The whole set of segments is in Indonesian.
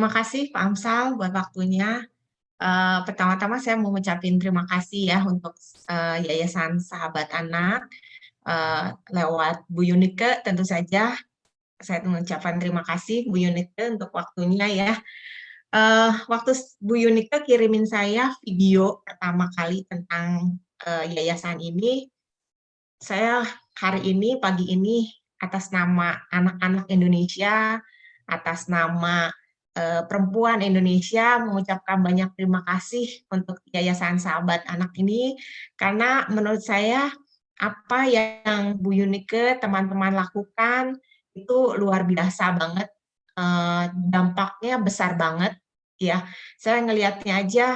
Terima kasih Pak Amsal buat waktunya. Pertama-tama saya mau ngucapin terima kasih ya untuk Yayasan Sahabat Anak lewat Bu Yunike tentu saja. Saya mengucapkan terima kasih Bu Yunike untuk waktunya ya. Waktu Bu Yunike kirimin saya video pertama kali tentang yayasan ini, saya hari ini, pagi ini, atas nama anak-anak Indonesia, atas nama perempuan Indonesia, mengucapkan banyak terima kasih untuk Yayasan Sahabat Anak ini, karena menurut saya apa yang Bu Yunike, teman-teman lakukan, itu luar biasa banget, dampaknya besar banget, ya. Saya ngelihatnya aja,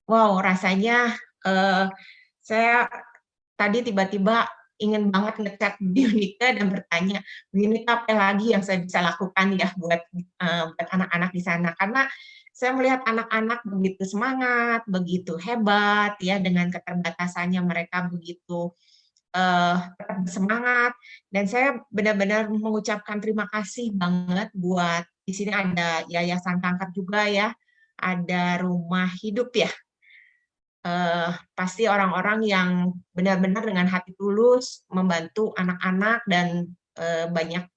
wow, rasanya saya tadi tiba-tiba ingin banget ngechat Bu Yunike dan bertanya, "Bu Yunike apa lagi yang saya bisa lakukan ya buat anak-anak di sana?" Karena saya melihat anak-anak begitu semangat, begitu hebat ya dengan keterbatasannya mereka begitu tetap bersemangat, dan saya benar-benar mengucapkan terima kasih banget buat di sini ada Yayasan Kanker juga ya, ada Rumah Hidup ya, pasti orang-orang yang benar-benar dengan hati tulus membantu anak-anak dan banyak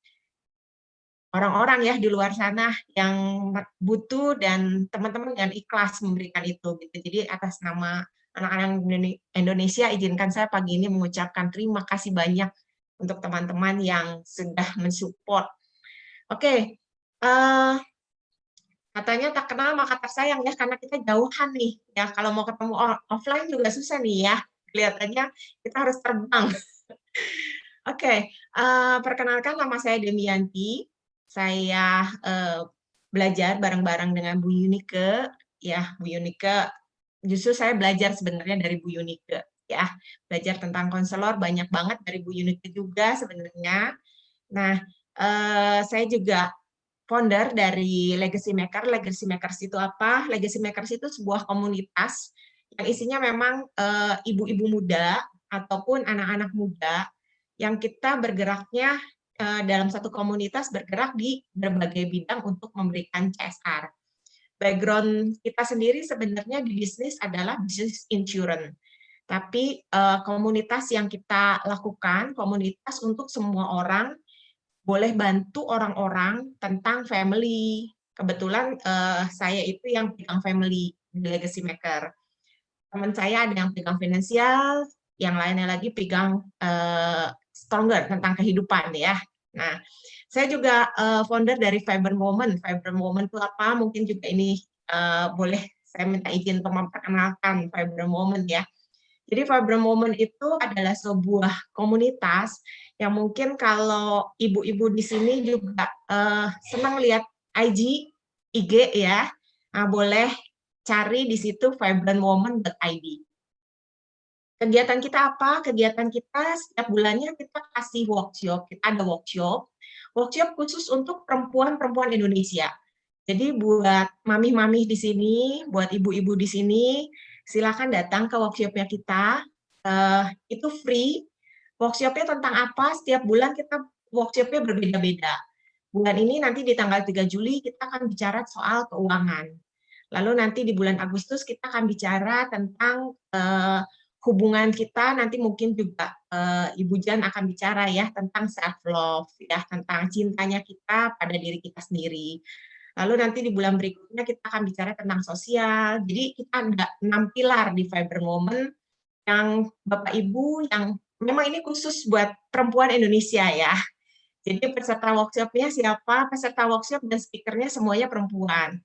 orang-orang ya di luar sana yang butuh dan teman-teman dengan ikhlas memberikan itu gitu. Jadi atas nama anak-anak Indonesia, izinkan saya pagi ini mengucapkan terima kasih banyak untuk teman-teman yang sudah mensupport. Oke, katanya tak kenal maka tak sayang ya, karena kita jauhan nih ya, kalau mau ketemu offline juga susah nih ya, kelihatannya kita harus terbang. Oke, perkenalkan nama saya Demianti, saya belajar bareng-bareng dengan Bu Yunike, ya Bu Yunike, justru saya belajar sebenarnya dari Bu Yunike ya, belajar tentang konselor banyak banget dari Bu Yunike juga sebenarnya. Nah, saya juga founder dari Legacy Maker. Legacy Makers itu apa? Legacy Makers itu sebuah komunitas yang isinya memang ibu-ibu muda ataupun anak-anak muda yang kita bergeraknya dalam satu komunitas bergerak di berbagai bidang untuk memberikan CSR. Background kita sendiri sebenarnya di bisnis adalah bisnis insurance. Tapi komunitas yang kita lakukan, komunitas untuk semua orang, boleh bantu orang-orang tentang family. Kebetulan saya itu yang pegang family di Legacy Maker. Teman saya ada yang pegang finansial, yang lainnya lagi pegang stronger tentang kehidupan ya. Nah, saya juga founder dari Fiber Moment. Fiber Moment itu apa? Mungkin juga ini boleh saya minta izin untuk memperkenalkan Fiber Moment ya. Jadi Fiber Moment itu adalah sebuah komunitas yang mungkin kalau ibu-ibu di sini juga senang lihat IG, IG ya, nah, boleh cari di situ vibrantwoman.id. Kegiatan kita apa? Kegiatan kita setiap bulannya kita kasih workshop, kita ada workshop khusus untuk perempuan-perempuan Indonesia. Jadi buat mami-mami di sini, buat ibu-ibu di sini, silakan datang ke workshopnya kita. Itu free. Workshopnya tentang apa? Setiap bulan kita workshopnya berbeda-beda. Bulan ini nanti di tanggal 3 Juli kita akan bicara soal keuangan. Lalu nanti di bulan Agustus kita akan bicara tentang hubungan kita, nanti mungkin juga Ibu Jan akan bicara ya tentang self love ya, tentang cintanya kita pada diri kita sendiri. Lalu nanti di bulan berikutnya kita akan bicara tentang sosial. Jadi kita ada 6 pilar di Fiber Moment yang Bapak Ibu yang memang ini khusus buat perempuan Indonesia ya. Jadi peserta workshop-nya siapa? Peserta workshop dan speaker-nya semuanya perempuan.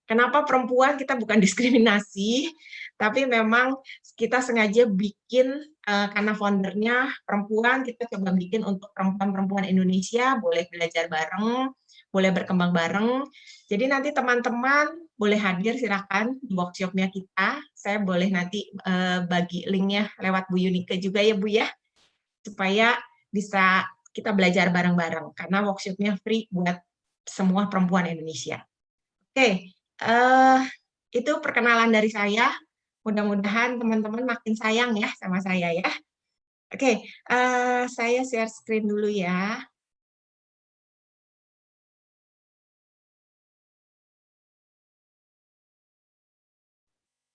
Kenapa perempuan? Kita bukan diskriminasi, tapi memang kita sengaja bikin karena foundernya perempuan, kita coba bikin untuk perempuan-perempuan Indonesia, boleh belajar bareng, boleh berkembang bareng. Jadi nanti teman-teman boleh hadir, silakan di workshop-nya kita. Saya boleh nanti bagi linknya lewat Bu Yunike juga ya Bu ya, supaya bisa kita belajar bareng-bareng, karena workshop-nya free buat semua perempuan Indonesia. Oke, itu perkenalan dari saya. Mudah-mudahan teman-teman makin sayang ya sama saya ya. Oke, saya share screen dulu ya.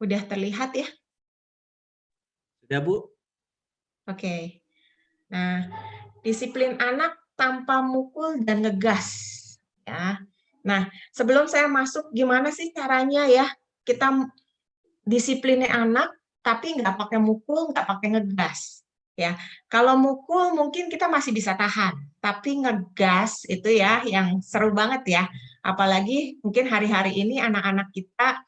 Udah terlihat ya? Sudah, Bu? Oke. Nah, disiplin anak tanpa mukul dan ngegas, ya. Nah, sebelum saya masuk, gimana sih caranya ya kita disiplinnya anak, tapi nggak pakai mukul, nggak pakai ngegas, ya. Kalau mukul mungkin kita masih bisa tahan, tapi ngegas itu ya yang seru banget ya. Apalagi mungkin hari-hari ini anak-anak kita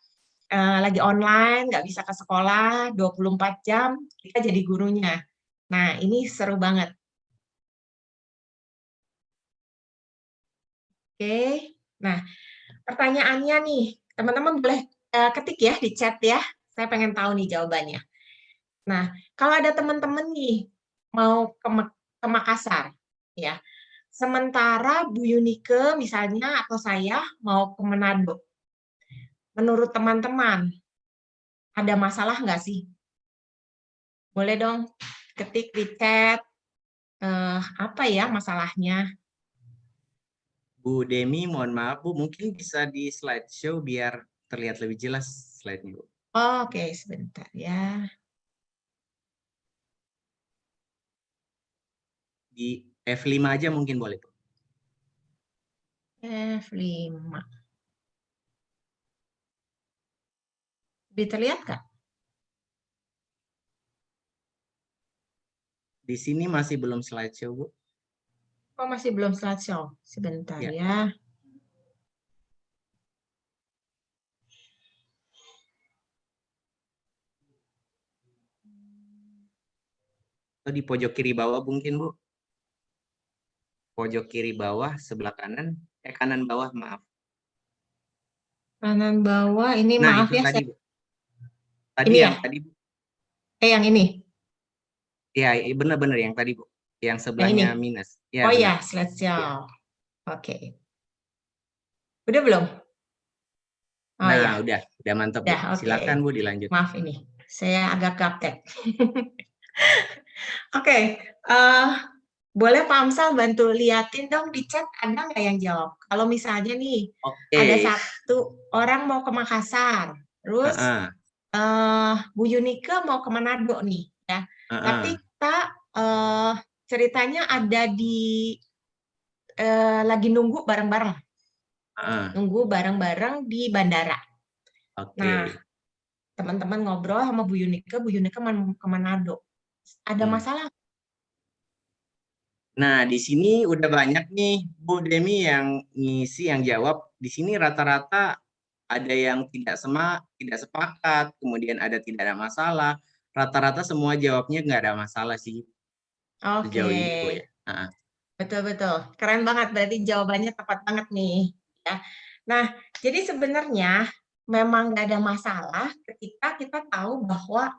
lagi online, nggak bisa ke sekolah 24 jam, kita jadi gurunya. Nah, ini seru banget. Oke. Nah, pertanyaannya nih, teman-teman boleh ketik ya di chat ya. Saya pengen tahu nih jawabannya. Nah, kalau ada teman-teman nih mau ke Makassar, ya. Sementara Bu Yunike misalnya atau saya mau ke Manado. Menurut teman-teman, ada masalah nggak sih? Boleh dong ketik di chat apa ya masalahnya? Bu Demi, mohon maaf Bu, mungkin bisa di slideshow biar terlihat lebih jelas slide-nya Bu. Oke, sebentar ya. Di F5 aja mungkin boleh Bu. F5. Bisa terlihat nggak? Di sini masih belum slideshow Bu. Oh, masih belum slideshow. Sebentar Ya. ya. Atau di pojok kiri bawah mungkin Bu. Pojok kiri bawah sebelah kanan, kanan bawah maaf. Kanan bawah ini Nah, maaf itu ya. tadi Bu. Tadi Ini yang ya? tadi Bu. Yang ini. Ya, benar-benar yang tadi Bu. Yang Yang ini. sebelahnya minus. Ya, Oh ya, benar. Ya. slideshow. Oke. Udah belum? Oh Nah, ya, udah mantap Bu. udah. Oke. Silakan Bu dilanjut. Maaf ini, saya agak gaptek. Oke, eh, boleh Pak Amsal bantu liatin dong di chat ada nggak yang jawab? Kalau misalnya nih ada Oke. satu orang mau ke Makassar, terus Bu Yunike mau ke Manado nih, ya. Tapi kita ceritanya ada di lagi nunggu bareng-bareng, nunggu bareng-bareng di bandara. Nah, Oke. teman-teman ngobrol sama Bu Yunike ke Manado. Ada masalah? Nah, di sini udah banyak nih Bu Demi yang ngisi, yang jawab. Di sini rata-rata ada yang tidak sepakat, kemudian ada tidak ada masalah. Rata-rata semua jawabnya nggak ada masalah sih Oke, sejauh ini Bu ya. betul-betul. Keren banget, berarti jawabannya tepat banget nih. Ya. Nah, jadi sebenarnya memang nggak ada masalah ketika kita tahu bahwa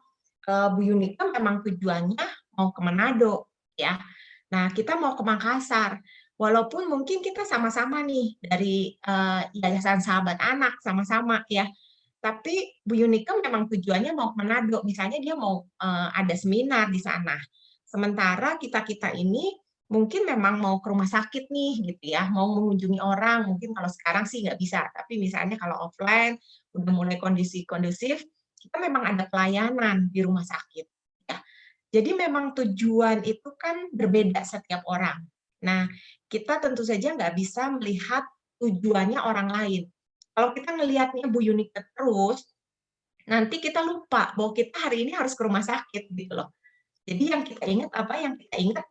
Bu Yunike memang tujuannya mau ke Manado, ya. Nah, kita mau ke Makassar. Walaupun mungkin kita sama-sama nih dari Yayasan Sahabat Anak, sama-sama ya. Tapi Bu Yunike memang tujuannya mau ke Manado, misalnya dia mau ada seminar di sana. Sementara kita-kita ini mungkin memang mau ke rumah sakit nih gitu ya, mau mengunjungi orang, mungkin kalau sekarang sih nggak bisa, tapi misalnya kalau offline udah mulai kondisi kondusif, kita memang ada pelayanan di rumah sakit. Ya. Jadi memang tujuan itu kan berbeda setiap orang. Nah, kita tentu saja nggak bisa melihat tujuannya orang lain. Kalau kita ngelihatnya Bu Yunike terus, nanti kita lupa bahwa kita hari ini harus ke rumah sakit gitu loh. Jadi yang kita ingat apa? Yang kita ingat,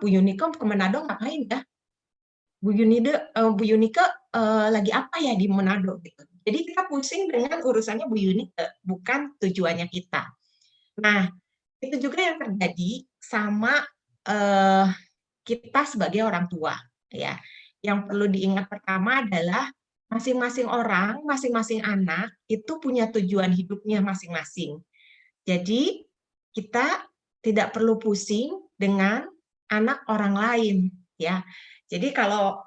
Bu Yunike ke Manado ngapain ya? Bu Yunike lagi apa ya di Manado gitu. Jadi kita pusing dengan urusannya Bu Yunike, bukan tujuannya kita. Nah, itu juga yang terjadi sama kita sebagai orang tua, ya. Yang perlu diingat pertama adalah masing-masing orang, masing-masing anak itu punya tujuan hidupnya masing-masing. Jadi kita tidak perlu pusing dengan anak orang lain, ya. Jadi kalau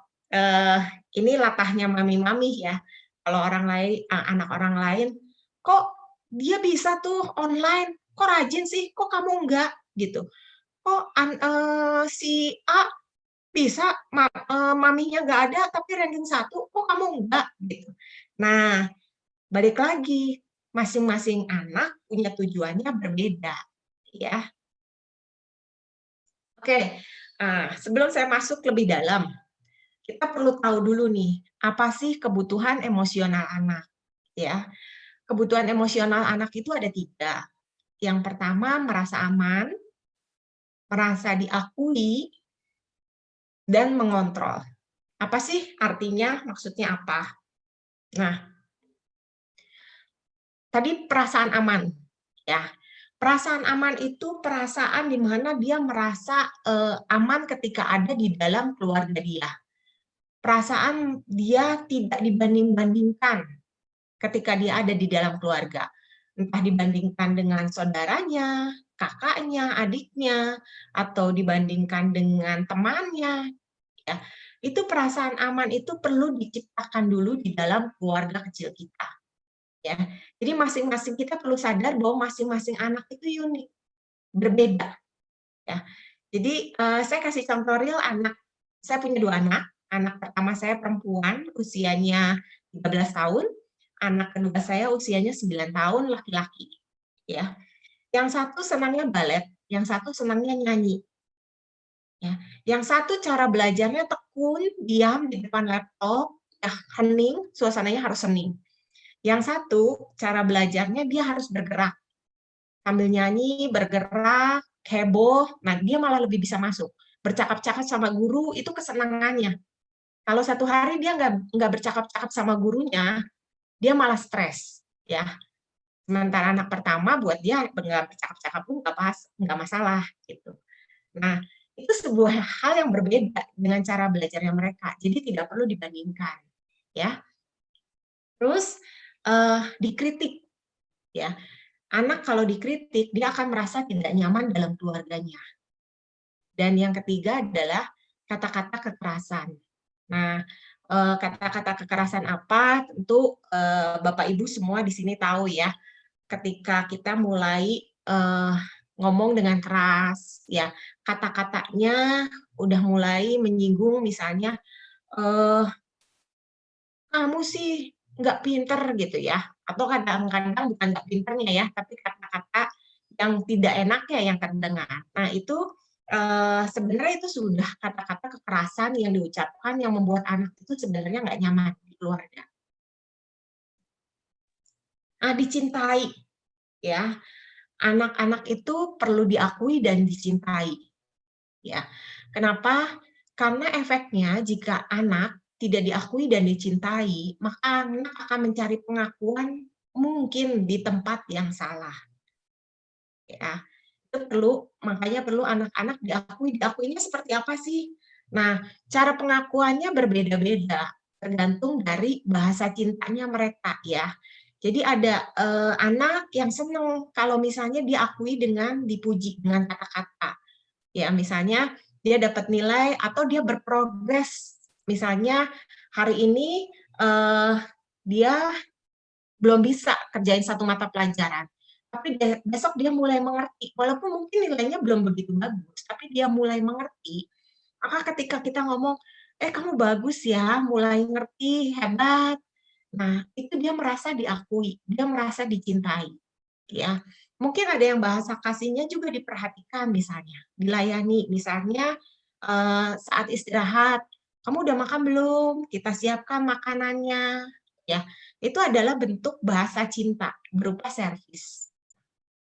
ini latahnya mami-mami ya. Kalau orang lain, anak orang lain, kok dia bisa tuh online, kok rajin sih, kok kamu enggak gitu. Kok si A bisa maminya nggak ada tapi ranking 1, kok kamu enggak gitu. Nah, balik lagi, masing-masing anak punya tujuannya berbeda, ya. Oke, sebelum saya masuk lebih dalam, kita perlu tahu dulu nih, apa sih kebutuhan emosional anak, ya. Kebutuhan emosional anak itu ada 3. Yang pertama, merasa aman, merasa diakui, dan mengontrol. Apa sih artinya? Maksudnya apa? Nah, tadi perasaan aman, ya. Perasaan aman itu perasaan di mana dia merasa, aman ketika ada di dalam keluarga dia. Perasaan dia tidak dibanding-bandingkan ketika dia ada di dalam keluarga. Entah dibandingkan dengan saudaranya, kakaknya, adiknya, atau dibandingkan dengan temannya, ya. Itu perasaan aman itu perlu diciptakan dulu di dalam keluarga kecil kita, ya. Jadi masing-masing kita perlu sadar bahwa masing-masing anak itu unik, berbeda, ya. Jadi, saya kasih contoh real anak. Saya punya 2 anak. Anak pertama saya perempuan, usianya 13 tahun, anak kedua saya usianya 9 tahun, laki-laki, ya. Yang satu senangnya balet, yang satu senangnya nyanyi, ya. Yang satu cara belajarnya tekun, diam di depan laptop, ya hening, suasananya harus hening. Yang satu cara belajarnya dia harus bergerak, sambil nyanyi, bergerak, heboh, nah dia malah lebih bisa masuk. Bercakap-cakap sama guru itu kesenangannya. Kalau satu hari dia nggak bercakap-cakap sama gurunya, dia malah stres, ya. Sementara anak pertama buat dia nggak bercakap-cakap pun nggak masalah, gitu. Nah, itu sebuah hal yang berbeda dengan cara belajarnya mereka, jadi tidak perlu dibandingkan, ya. Terus, dikritik, ya. Anak kalau dikritik, dia akan merasa tidak nyaman dalam keluarganya. Dan yang ketiga adalah kata-kata kekerasan. Nah, kata-kata kekerasan apa, tentu, Bapak Ibu semua di sini tahu ya, ketika kita mulai, ngomong dengan keras, ya, kata-katanya udah mulai menyinggung misalnya, eee, "Kamu sih nggak pinter," gitu ya, atau kadang-kadang bukan nggak pinternya ya, tapi kata-kata yang tidak enaknya yang terdengar. Nah itu, sebenarnya itu sudah kata-kata kekerasan yang diucapkan yang membuat anak itu sebenarnya nggak nyaman di keluarga. Nah, dicintai, ya. Anak-anak itu perlu diakui dan dicintai, ya. Kenapa? Karena efeknya jika anak tidak diakui dan dicintai, maka anak akan mencari pengakuan mungkin di tempat yang salah, ya. Itu makanya perlu anak-anak diakui. Diakuinya seperti apa sih? Nah, cara pengakuannya berbeda-beda, tergantung dari bahasa cintanya mereka, ya. Jadi ada, anak yang senang kalau misalnya diakui dengan dipuji dengan kata-kata. Ya, misalnya dia dapat nilai atau dia berprogres. Misalnya hari ini, dia belum bisa kerjain satu mata pelajaran, tapi besok dia mulai mengerti, walaupun mungkin nilainya belum begitu bagus, tapi dia mulai mengerti, maka ketika kita ngomong, "Eh, kamu bagus ya, mulai ngerti, hebat." Nah, itu dia merasa diakui, dia merasa dicintai, ya. Mungkin ada yang bahasa kasihnya juga diperhatikan misalnya, dilayani, misalnya, saat istirahat, "Kamu udah makan belum? Kita siapkan makanannya." Ya, itu adalah bentuk bahasa cinta berupa servis.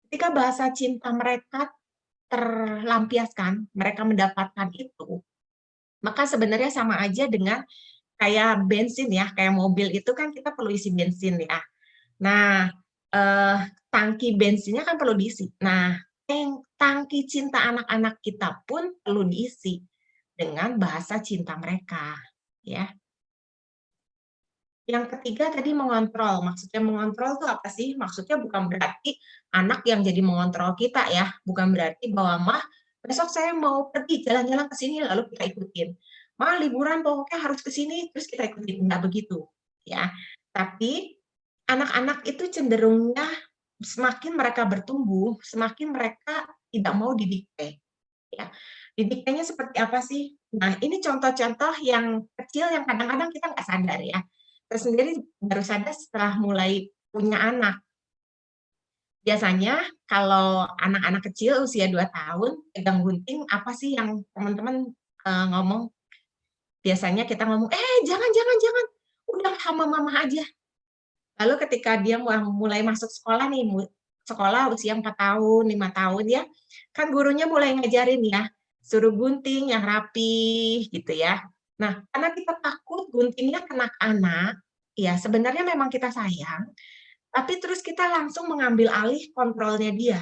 Ketika bahasa cinta mereka terlampiaskan, mereka mendapatkan itu, maka sebenarnya sama aja dengan kayak bensin ya, kayak mobil itu kan kita perlu isi bensin ya. Nah, tangki bensinnya kan perlu diisi. Nah, tangki cinta anak-anak kita pun perlu diisi dengan bahasa cinta mereka, ya. Yang ketiga tadi mengontrol. Maksudnya mengontrol itu apa sih? Maksudnya bukan berarti anak yang jadi mengontrol kita ya, bukan berarti bahwa, "Mah, besok saya mau pergi jalan-jalan ke sini," lalu kita ikutin. "Mah, liburan pokoknya harus ke sini," terus kita ikutin, nggak begitu, ya. Tapi anak-anak itu cenderungnya semakin mereka bertumbuh, semakin mereka tidak mau didikte, ya. Didiktenya seperti apa sih? Nah, ini contoh-contoh yang kecil yang kadang-kadang kita nggak sadar ya. Saya sendiri baru sadar setelah mulai punya anak. Biasanya kalau anak-anak kecil usia 2 tahun pegang gunting, apa sih yang teman-teman, ngomong? Biasanya kita ngomong, jangan jangan jangan, udah sama mama aja." Lalu ketika dia mulai masuk sekolah nih, sekolah usia 4 tahun, 5 tahun ya, kan gurunya mulai ngajarin ya, suruh gunting yang rapi gitu ya. Nah, karena kita takut guntingnya kena anak, ya sebenarnya memang kita sayang, tapi terus kita langsung mengambil alih kontrolnya dia.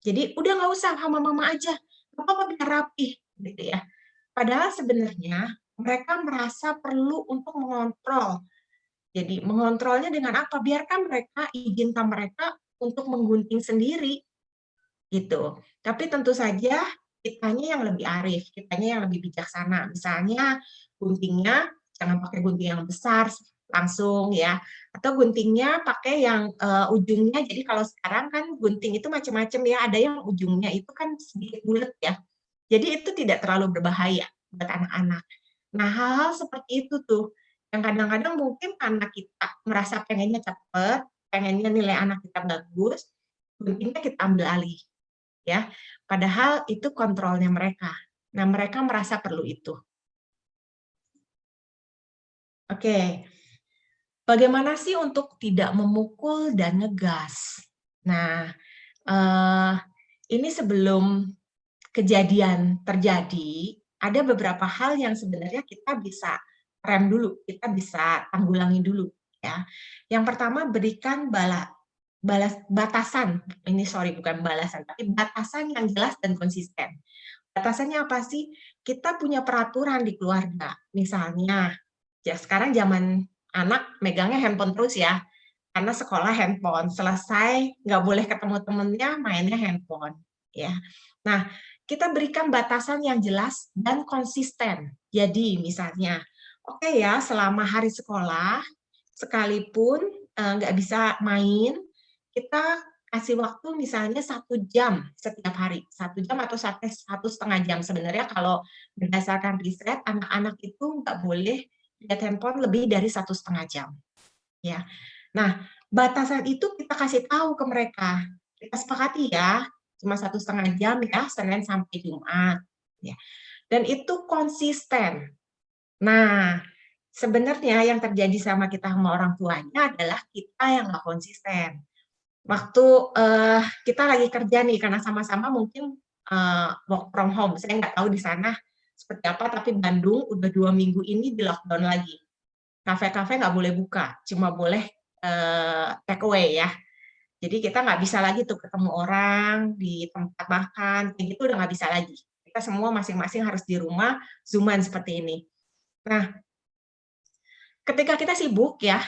Jadi, "Udah nggak usah, sama mama aja, nggak apa-apa biar rapih," gitu ya. Padahal sebenarnya mereka merasa perlu untuk mengontrol. Jadi mengontrolnya dengan apa? Biarkan mereka, izinkan mereka untuk menggunting sendiri, gitu. Tapi tentu saja kitanya yang lebih arif, kitanya yang lebih bijaksana. Misalnya guntingnya jangan pakai gunting yang besar langsung ya, atau guntingnya pakai yang, ujungnya jadi kalau sekarang kan gunting itu macam-macam ya, ada yang ujungnya itu kan sedikit bulet ya. Jadi itu tidak terlalu berbahaya buat anak-anak. Nah, hal-hal seperti itu tuh, yang kadang-kadang mungkin karena kita merasa pengennya cepet, pengennya nilai anak kita bagus, guntingnya kita ambil alih, ya. Padahal itu kontrolnya mereka. Nah, mereka merasa perlu itu. Oke, bagaimana sih untuk tidak memukul dan ngegas? Nah, eee, ini sebelum kejadian terjadi, ada beberapa hal yang sebenarnya kita bisa rem dulu, kita bisa tanggulangi dulu, ya. Yang pertama berikan batasan, ini sorry bukan balasan, tapi batasan yang jelas dan konsisten. Batasannya apa sih? Kita punya peraturan di keluarga, misalnya, ya sekarang zaman anak megangnya handphone terus ya, karena sekolah handphone, selesai nggak boleh ketemu temennya, mainnya handphone, ya. Nah, kita berikan batasan yang jelas dan konsisten. Jadi misalnya, oke ya, selama hari sekolah, sekalipun, nggak bisa main, kita kasih waktu misalnya 1 jam setiap hari, 1 jam atau sampai 1,5 jam. Sebenarnya kalau berdasarkan riset, anak-anak itu nggak boleh lihat handphone lebih dari 1,5 jam, ya. Nah, batasan itu kita kasih tahu ke mereka, kita sepakati ya, cuma 1,5 jam ya, Senin sampai Jumat, ya. Dan itu konsisten. Nah, sebenarnya yang terjadi sama kita sama orang tuanya adalah kita yang nggak konsisten. Waktu, kita lagi kerja nih, karena sama-sama mungkin, work from home, saya nggak tahu di sana seperti apa, tapi Bandung udah 2 minggu ini di-lockdown lagi. Kafe-kafe nggak boleh buka, cuma boleh, take away ya. Jadi kita nggak bisa lagi tuh ketemu orang di tempat makan, kayak gitu udah nggak bisa lagi. Kita semua masing-masing harus di rumah, Zoom-an seperti ini. Nah, ketika kita sibuk ya,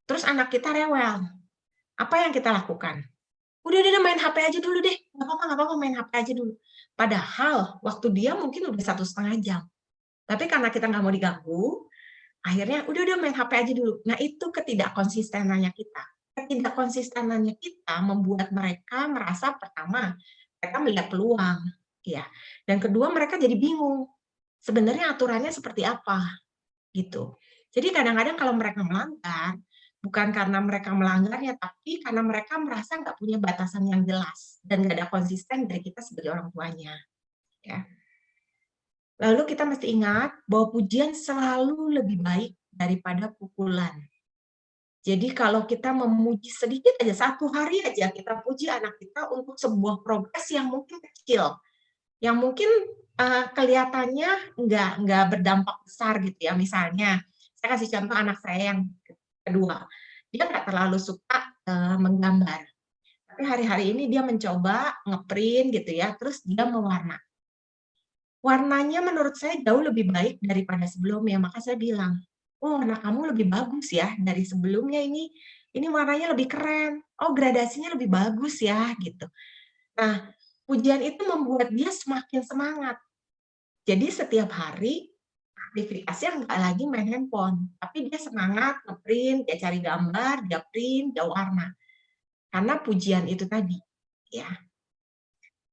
terus anak kita rewel, apa yang kita lakukan? Udah main HP aja dulu deh, nggak apa-apa main HP aja dulu. Padahal waktu dia mungkin udah 1,5 jam, tapi karena kita nggak mau diganggu, akhirnya udah main HP aja dulu. Nah, itu ketidakkonsistenannya kita. Ketidakkonsistenannya kita membuat mereka merasa pertama, mereka melihat peluang, ya. Dan kedua mereka jadi bingung, sebenarnya aturannya seperti apa, gitu. Jadi kadang-kadang kalau mereka melanggar, bukan karena mereka melanggarnya, tapi karena mereka merasa nggak punya batasan yang jelas dan nggak ada konsisten dari kita sebagai orang tuanya, ya. Lalu kita mesti ingat bahwa pujian selalu lebih baik daripada pukulan. Jadi kalau kita memuji sedikit aja, 1 hari aja kita puji anak kita untuk sebuah progres yang mungkin kecil, yang mungkin, kelihatannya nggak berdampak besar gitu ya. Misalnya, saya kasih contoh anak saya yang kedua, dia nggak terlalu suka, menggambar, tapi hari-hari ini dia mencoba nge-print gitu ya, terus dia mewarna. Warnanya menurut saya jauh lebih baik daripada sebelumnya, maka saya bilang, "Oh, warna kamu lebih bagus ya dari sebelumnya ini warnanya lebih keren. Oh, gradasinya lebih bagus ya," gitu. Nah, pujian itu membuat dia semakin semangat. Jadi setiap hari aktivitasnya nggak lagi main handphone, tapi dia semangat nge-print, dia cari gambar, dia print, dia warna. Karena pujian itu tadi, ya.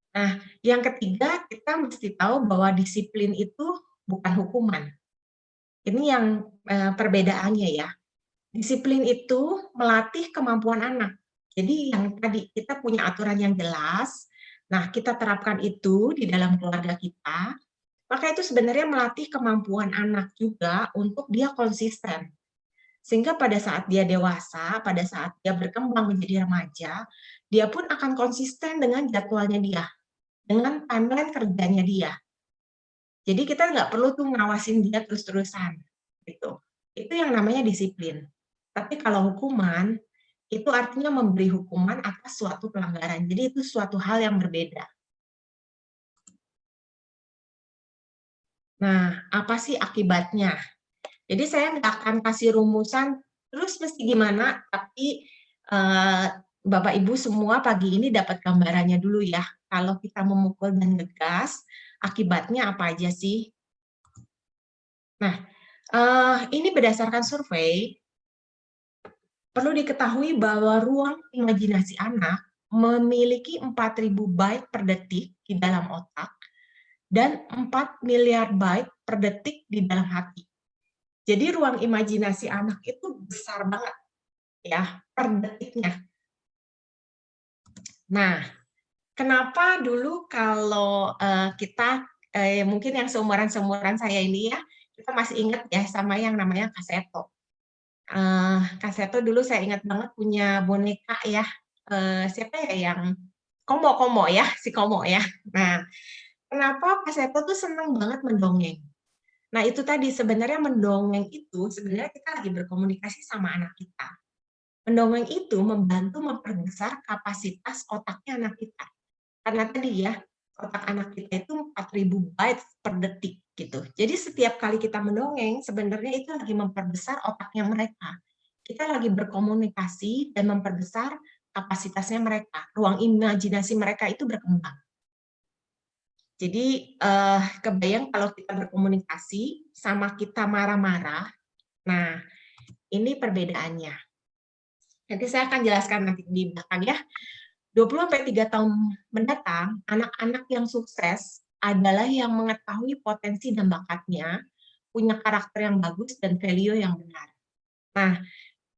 Nah, yang ketiga kita mesti tahu bahwa disiplin itu bukan hukuman. Ini yang, perbedaannya ya. Disiplin itu melatih kemampuan anak. Jadi yang tadi kita punya aturan yang jelas, nah kita terapkan itu di dalam keluarga kita, maka itu sebenarnya melatih kemampuan anak juga untuk dia konsisten. Sehingga pada saat dia dewasa, pada saat dia berkembang menjadi remaja, dia pun akan konsisten dengan jadwalnya dia, dengan timeline kerjanya dia. Jadi kita nggak perlu tuh ngawasin dia terus-terusan, gitu. Itu yang namanya disiplin. Tapi kalau hukuman, itu artinya memberi hukuman atas suatu pelanggaran. Jadi itu suatu hal yang berbeda. Nah, apa sih akibatnya? Jadi saya nggak akan kasih rumusan terus mesti gimana, tapi Bapak Ibu semua pagi ini dapat gambarannya dulu ya. Kalau kita memukul dan ngegas, akibatnya apa aja sih? Nah, ini berdasarkan survei, perlu diketahui bahwa ruang imajinasi anak memiliki 4.000 byte per detik di dalam otak dan 4 miliar byte per detik di dalam hati. Jadi ruang imajinasi anak itu besar banget ya per detiknya. Nah, kenapa dulu kalau kita mungkin yang seumuran saya ini ya, kita masih ingat ya sama yang namanya kaseto. Kaseto dulu saya ingat banget punya boneka ya, siapa ya yang Komo ya, si Komo ya. Nah, kenapa kaseto tuh senang banget mendongeng. Nah, itu tadi sebenarnya mendongeng itu sebenarnya kita lagi berkomunikasi sama anak kita. Mendongeng itu membantu memperbesar kapasitas otaknya anak kita. Karena tadi ya, otak anak kita itu 4.000 bytes per detik gitu. Jadi setiap kali kita mendongeng, sebenarnya itu lagi memperbesar otaknya mereka. Kita lagi berkomunikasi dan memperbesar kapasitasnya mereka. Ruang imajinasi mereka itu berkembang. Jadi kebayang kalau kita berkomunikasi sama kita marah-marah. Nah, ini perbedaannya. Nanti saya akan jelaskan nanti di belakang ya. 20-3 tahun mendatang, anak-anak yang sukses adalah yang mengetahui potensi dan bakatnya, punya karakter yang bagus dan value yang benar. Nah,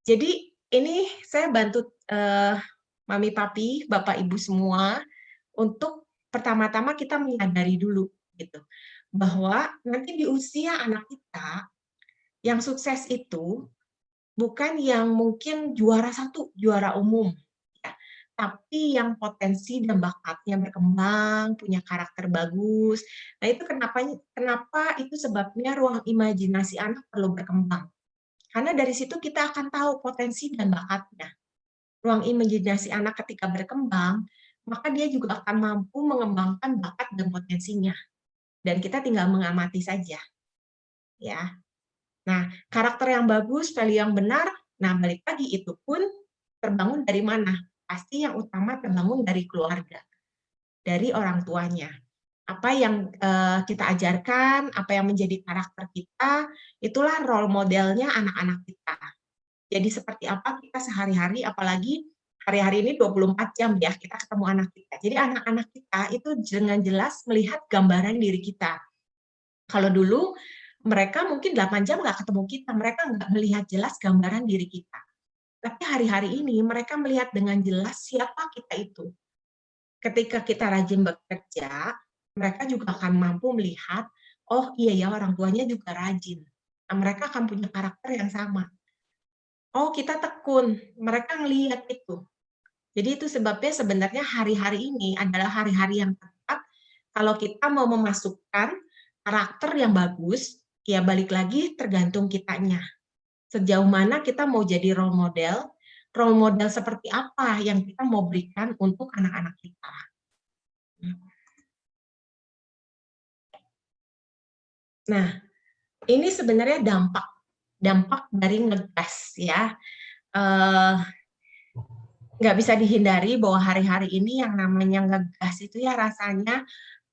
jadi ini saya bantu mami papi, bapak ibu semua untuk pertama-tama kita menyadari dulu gitu bahwa nanti di usia anak kita yang sukses itu bukan yang mungkin juara 1, juara umum, ya, tapi yang potensi dan bakatnya berkembang, punya karakter bagus. Nah, itu kenapa itu sebabnya ruang imajinasi anak perlu berkembang. Karena dari situ kita akan tahu potensi dan bakatnya. Ruang imajinasi anak ketika berkembang, maka dia juga akan mampu mengembangkan bakat dan potensinya. Dan kita tinggal mengamati saja. Ya. Nah, karakter yang bagus, value yang benar, nah balik lagi itu pun terbangun dari mana? Pasti yang utama terbangun dari keluarga, dari orang tuanya. Apa yang kita ajarkan, apa yang menjadi karakter kita, itulah role modelnya anak-anak kita. Jadi seperti apa kita sehari-hari, apalagi hari-hari ini 24 jam ya kita ketemu anak kita. Jadi anak-anak kita itu dengan jelas melihat gambaran diri kita. Kalau dulu mereka mungkin 8 jam nggak ketemu kita, mereka nggak melihat jelas gambaran diri kita. Tapi hari-hari ini mereka melihat dengan jelas siapa kita itu. Ketika kita rajin bekerja, mereka juga akan mampu melihat, oh iya ya orang tuanya juga rajin. Nah, mereka akan punya karakter yang sama. Oh kita tekun, mereka ngelihat itu. Jadi itu sebabnya sebenarnya hari-hari ini adalah hari-hari yang tepat kalau kita mau memasukkan karakter yang bagus, ya balik lagi tergantung kitanya. Sejauh mana kita mau jadi role model seperti apa yang kita mau berikan untuk anak-anak kita. Nah, ini sebenarnya dampak dari ngegas ya. Nggak bisa dihindari bahwa hari-hari ini yang namanya ngegas itu ya rasanya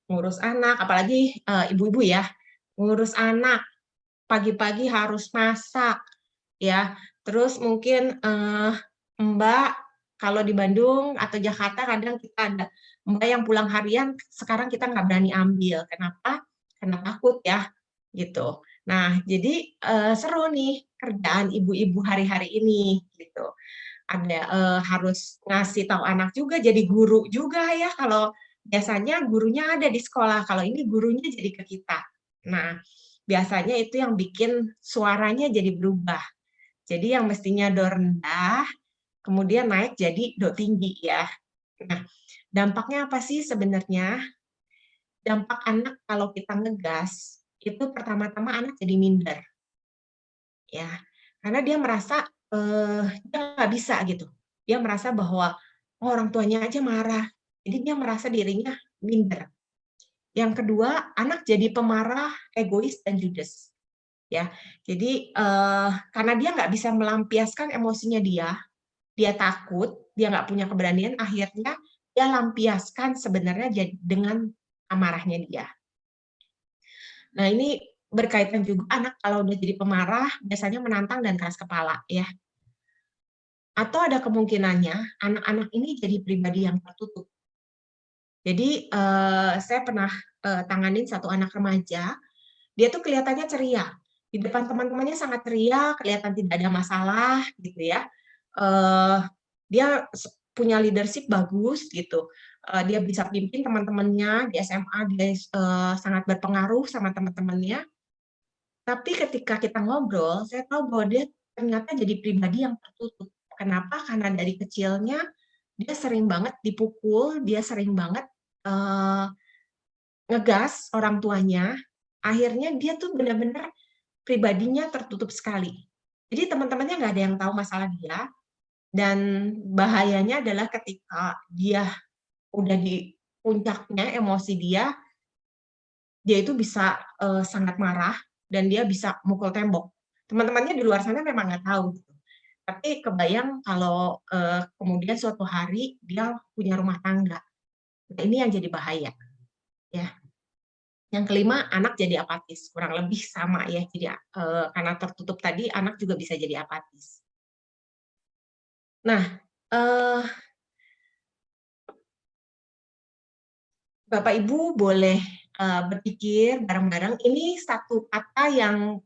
ngurus anak, apalagi ibu-ibu ya, ngurus anak, pagi-pagi harus masak, ya. Terus mungkin Mbak, kalau di Bandung atau Jakarta kadang kita ada Mbak yang pulang harian, sekarang kita nggak berani ambil. Kenapa? Karena takut ya, gitu. Nah, jadi seru nih kerjaan ibu-ibu hari-hari ini, gitu. harus ngasih tahu anak juga, jadi guru juga ya, kalau biasanya gurunya ada di sekolah, kalau ini gurunya jadi ke kita. Nah, biasanya itu yang bikin suaranya jadi berubah. Jadi yang mestinya do rendah, kemudian naik jadi do tinggi ya. Nah, dampaknya apa sih sebenarnya? Dampak anak kalau kita ngegas, itu pertama-tama anak jadi minder, ya. Karena dia merasa, dia nggak bisa gitu. Dia merasa bahwa, oh, orang tuanya aja marah, jadi dia merasa dirinya minder. Yang kedua, anak jadi pemarah, egois, dan judes, ya. Jadi, karena dia nggak bisa melampiaskan emosinya dia takut, dia nggak punya keberanian, akhirnya dia lampiaskan sebenarnya dengan amarahnya dia. Nah, ini berkaitan juga anak kalau udah jadi pemarah, biasanya menantang dan keras kepala, ya. Atau ada kemungkinannya anak-anak ini jadi pribadi yang tertutup. Jadi, saya pernah, tanganin satu anak remaja, dia tuh kelihatannya ceria. Di depan teman-temannya sangat ceria, kelihatan tidak ada masalah, gitu ya. Dia punya leadership bagus, gitu. Dia bisa pimpin teman-temannya di SMA, dia, sangat berpengaruh sama teman-temannya. Tapi ketika kita ngobrol, saya tahu bahwa dia ternyata jadi pribadi yang tertutup. Kenapa? Karena dari kecilnya dia sering banget dipukul, dia sering banget, eee, ngegas orang tuanya, akhirnya dia tuh benar-benar pribadinya tertutup sekali. Jadi teman-temannya nggak ada yang tahu masalah dia, dan bahayanya adalah ketika dia udah di puncaknya emosi dia itu bisa, sangat marah dan dia bisa mukul tembok. Teman-temannya di luar sana memang nggak tahu gitu. Tapi kebayang kalau, kemudian suatu hari dia punya rumah tangga. Nah, ini yang jadi bahaya, ya. Yang kelima, anak jadi apatis, kurang lebih sama ya. Jadi, karena tertutup tadi, anak juga bisa jadi apatis. Nah, eee, Bapak Ibu boleh, berpikir bareng-bareng, ini satu kata yang,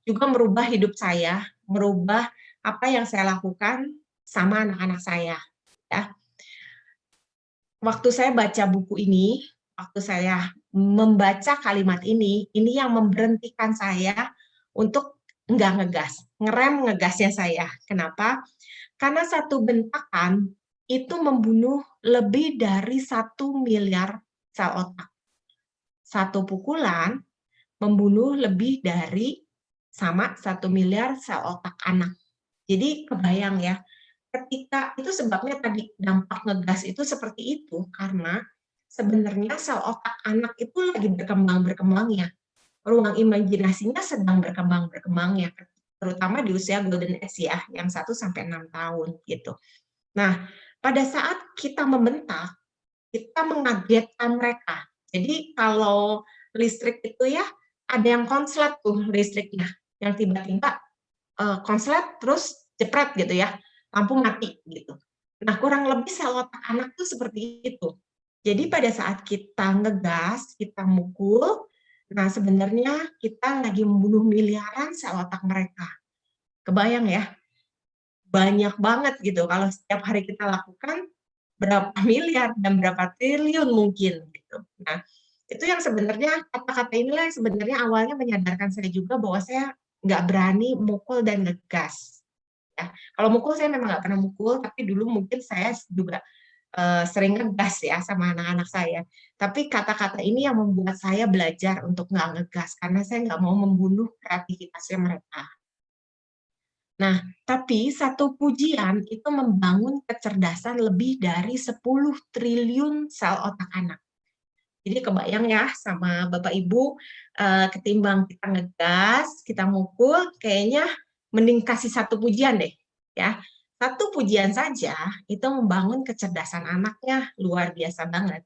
juga merubah hidup saya, merubah apa yang saya lakukan sama anak-anak saya, ya. Waktu saya baca buku ini, waktu saya membaca kalimat ini yang memberhentikan saya untuk nggak ngegas, ngerem ngegasnya saya. Kenapa? Karena satu bentakan itu membunuh lebih dari 1 miliar sel otak. Satu pukulan membunuh lebih dari sama 1 miliar sel otak anak. Jadi kebayang ya, ketika itu sebabnya tadi dampak ngegas itu seperti itu, karena sebenarnya sel otak anak itu lagi berkembang-berkembangnya. Ruang imajinasinya sedang berkembang-berkembangnya, terutama di usia golden age ya, yang 1 sampai 6 tahun gitu. Nah, pada saat kita membentak, kita mengagetkan mereka. Jadi kalau listrik itu ya, ada yang konslet tuh listriknya, yang tiba-tiba, konslet terus jepret gitu ya, lampu mati gitu. Nah, kurang lebih sel otak anak tuh seperti itu. Jadi pada saat kita ngegas, kita mukul, nah sebenarnya kita lagi membunuh miliaran sel otak mereka. Kebayang ya? Banyak banget gitu kalau setiap hari kita lakukan, berapa miliar dan berapa triliun mungkin gitu. Nah, itu yang sebenarnya kata-kata inilah yang sebenarnya awalnya menyadarkan saya juga bahwa saya nggak berani mukul dan ngegas, ya. Kalau mukul saya memang nggak pernah mukul, tapi dulu mungkin saya juga, sering ngegas ya sama anak-anak saya. Tapi kata-kata ini yang membuat saya belajar untuk nggak ngegas, karena saya nggak mau membunuh kreativitasnya mereka. Nah, tapi satu pujian itu membangun kecerdasan lebih dari 10 triliun sel otak anak. Jadi kebayang ya sama Bapak Ibu, ketimbang kita ngegas, kita mukul, kayaknya mending kasih satu pujian deh, ya. Satu pujian saja itu membangun kecerdasan anaknya luar biasa banget.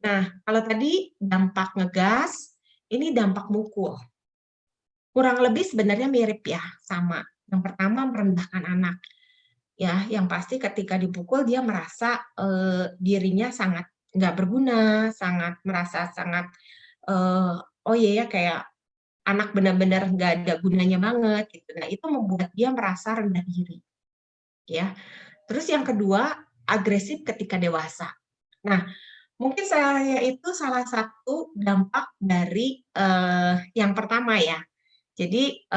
Nah, kalau tadi dampak ngegas, ini dampak mukul. Kurang lebih sebenarnya mirip ya, sama. Yang pertama merendahkan anak, ya, yang pasti ketika dipukul dia merasa, dirinya sangat nggak berguna, sangat merasa sangat, oh iya ya kayak anak benar-benar nggak ada gunanya banget gitu. Nah, itu membuat dia merasa rendah diri, ya. Terus yang kedua, agresif ketika dewasa. Nah, mungkin saya itu salah satu dampak dari yang pertama ya. Jadi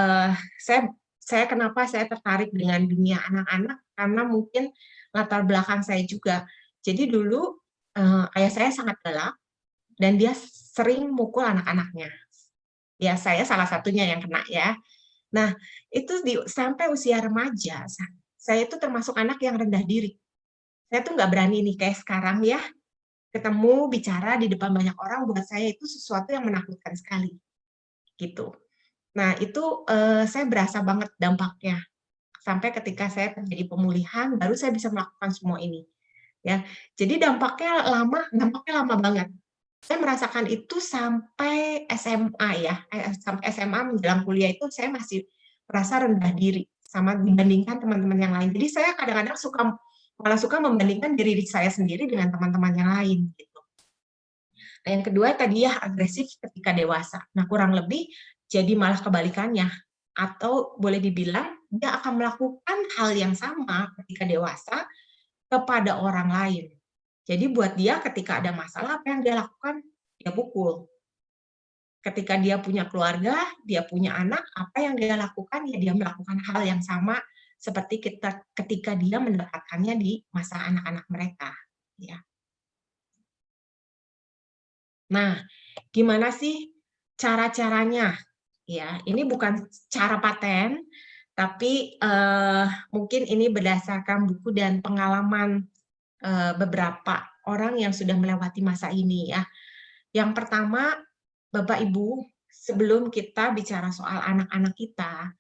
saya kenapa saya tertarik dengan dunia anak-anak karena mungkin latar belakang saya juga. Jadi dulu ayah saya sangat galak dan dia sering mukul anak-anaknya. Ya, saya salah satunya yang kena ya. Nah, itu sampai usia remaja, saya itu termasuk anak yang rendah diri. Saya tuh nggak berani nih kayak sekarang ya, ketemu bicara di depan banyak orang buat saya itu sesuatu yang menakutkan sekali, gitu. Nah, itu saya berasa banget dampaknya. Sampai ketika saya terjadi pemulihan, baru saya bisa melakukan semua ini. Ya, jadi dampaknya lama banget. Saya merasakan itu sampai SMA ya, sampai SMA menjelang kuliah itu saya masih merasa rendah diri sama dibandingkan teman-teman yang lain. Jadi saya kadang-kadang malah suka membandingkan diri saya sendiri dengan teman-teman yang lain gitu. Nah, yang kedua tadi ya agresif ketika dewasa. Nah, kurang lebih jadi malah kebalikannya. Atau boleh dibilang dia akan melakukan hal yang sama ketika dewasa kepada orang lain. Jadi buat dia ketika ada masalah apa yang dia lakukan? Dia pukul. Ketika dia punya keluarga, dia punya anak, apa yang dia lakukan? Ya dia melakukan hal yang sama seperti ketika dia mendapatkannya di masa anak-anak mereka. Ya. Nah, gimana sih cara-caranya? Ya, ini bukan cara paten, tapi mungkin ini berdasarkan buku dan pengalaman beberapa orang yang sudah melewati masa ini ya. Yang pertama, Bapak Ibu, sebelum kita bicara soal anak-anak kita,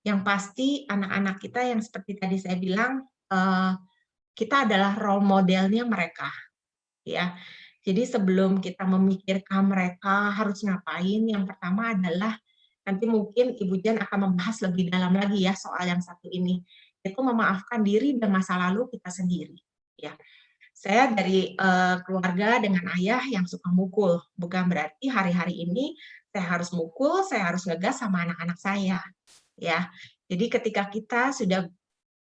yang pasti anak-anak kita yang seperti tadi saya bilang, kita adalah role modelnya mereka, ya. Jadi sebelum kita memikirkan mereka harus ngapain, yang pertama adalah nanti mungkin Ibu Jan akan membahas lebih dalam lagi ya soal yang satu ini, itu memaafkan diri dan masa lalu kita sendiri, ya. Saya dari keluarga dengan ayah yang suka mukul, bukan berarti hari-hari ini saya harus mukul, saya harus ngegas sama anak-anak saya, ya. Jadi ketika kita sudah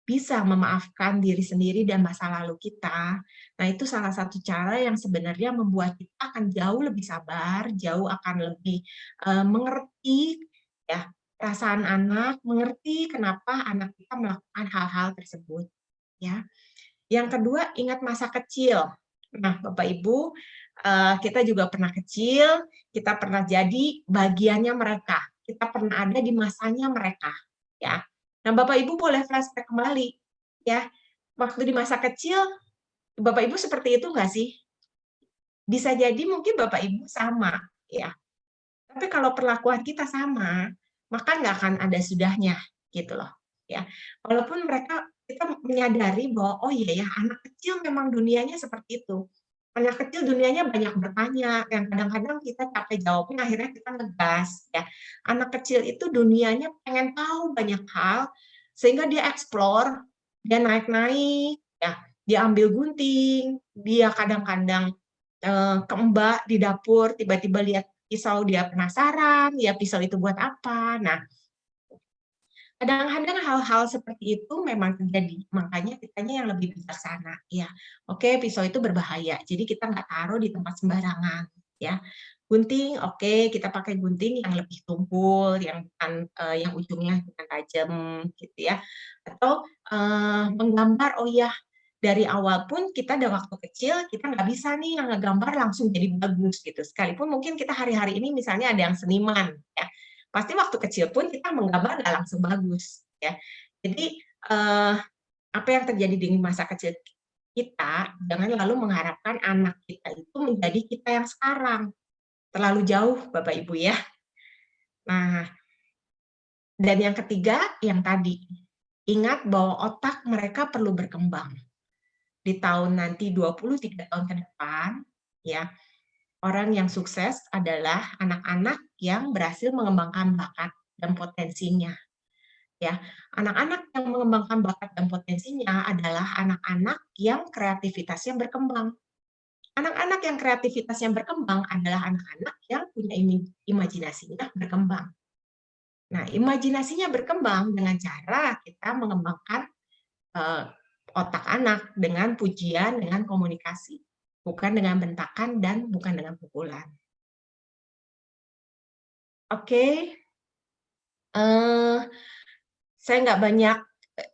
bisa memaafkan diri sendiri dan masa lalu kita, nah itu salah satu cara yang sebenarnya membuat kita akan jauh lebih sabar, jauh akan lebih mengerti ya perasaan anak, mengerti kenapa anak kita melakukan hal-hal tersebut, ya. Yang kedua, ingat masa kecil. Nah, Bapak Ibu, kita juga pernah kecil, kita pernah jadi bagiannya mereka, kita pernah ada di masanya mereka, ya. Nah, Bapak Ibu boleh flashback kembali, ya. Waktu di masa kecil, Bapak Ibu seperti itu nggak sih? Bisa jadi mungkin Bapak Ibu sama, ya. Tapi kalau perlakuan kita sama, maka nggak akan ada sudahnya, gitu loh, ya. Walaupun kita menyadari bahwa, oh iya ya, anak kecil memang dunianya seperti itu. Anak kecil dunianya banyak bertanya, yang kadang-kadang kita capek jawabnya, akhirnya kita ngegas, ya. Anak kecil itu dunianya pengen tahu banyak hal, sehingga dia explore, dia naik-naik, ya, dia ambil gunting, dia kadang-kadang ke Mbak di dapur, tiba-tiba lihat pisau, dia penasaran, ya pisau itu buat apa. Nah, kadang-kadang hal-hal seperti itu memang terjadi, makanya kitanya yang lebih bijaksana, ya. Oke, pisau itu berbahaya, jadi kita nggak taruh di tempat sembarangan, ya. Gunting, oke, kita pakai gunting yang lebih tumpul, yang bukan yang ujungnya bukan tajam, gitu ya. Atau menggambar, oh ya, dari awal pun kita ada waktu kecil, kita nggak bisa nih yang ngegambar langsung jadi bagus gitu. Sekalipun mungkin kita hari-hari ini misalnya ada yang seniman, ya, pasti waktu kecil pun kita menggambar nggak langsung bagus, ya. Jadi apa yang terjadi di masa kecil kita, jangan lalu mengharapkan anak kita itu menjadi kita yang sekarang. Terlalu jauh, Bapak Ibu ya. Nah, dan yang ketiga, yang tadi, ingat bahwa otak mereka perlu berkembang. Di tahun nanti 23 tahun ke depan, ya, orang yang sukses adalah anak-anak yang berhasil mengembangkan bakat dan potensinya. Ya, anak-anak yang mengembangkan bakat dan potensinya adalah anak-anak yang kreativitasnya berkembang. Anak-anak yang kreativitasnya berkembang adalah anak-anak yang punya imajinasinya berkembang. Nah, imajinasinya berkembang dengan cara kita mengembangkan otak anak dengan pujian, dengan komunikasi, bukan dengan bentakan dan bukan dengan pukulan. Oke, eh, saya nggak banyak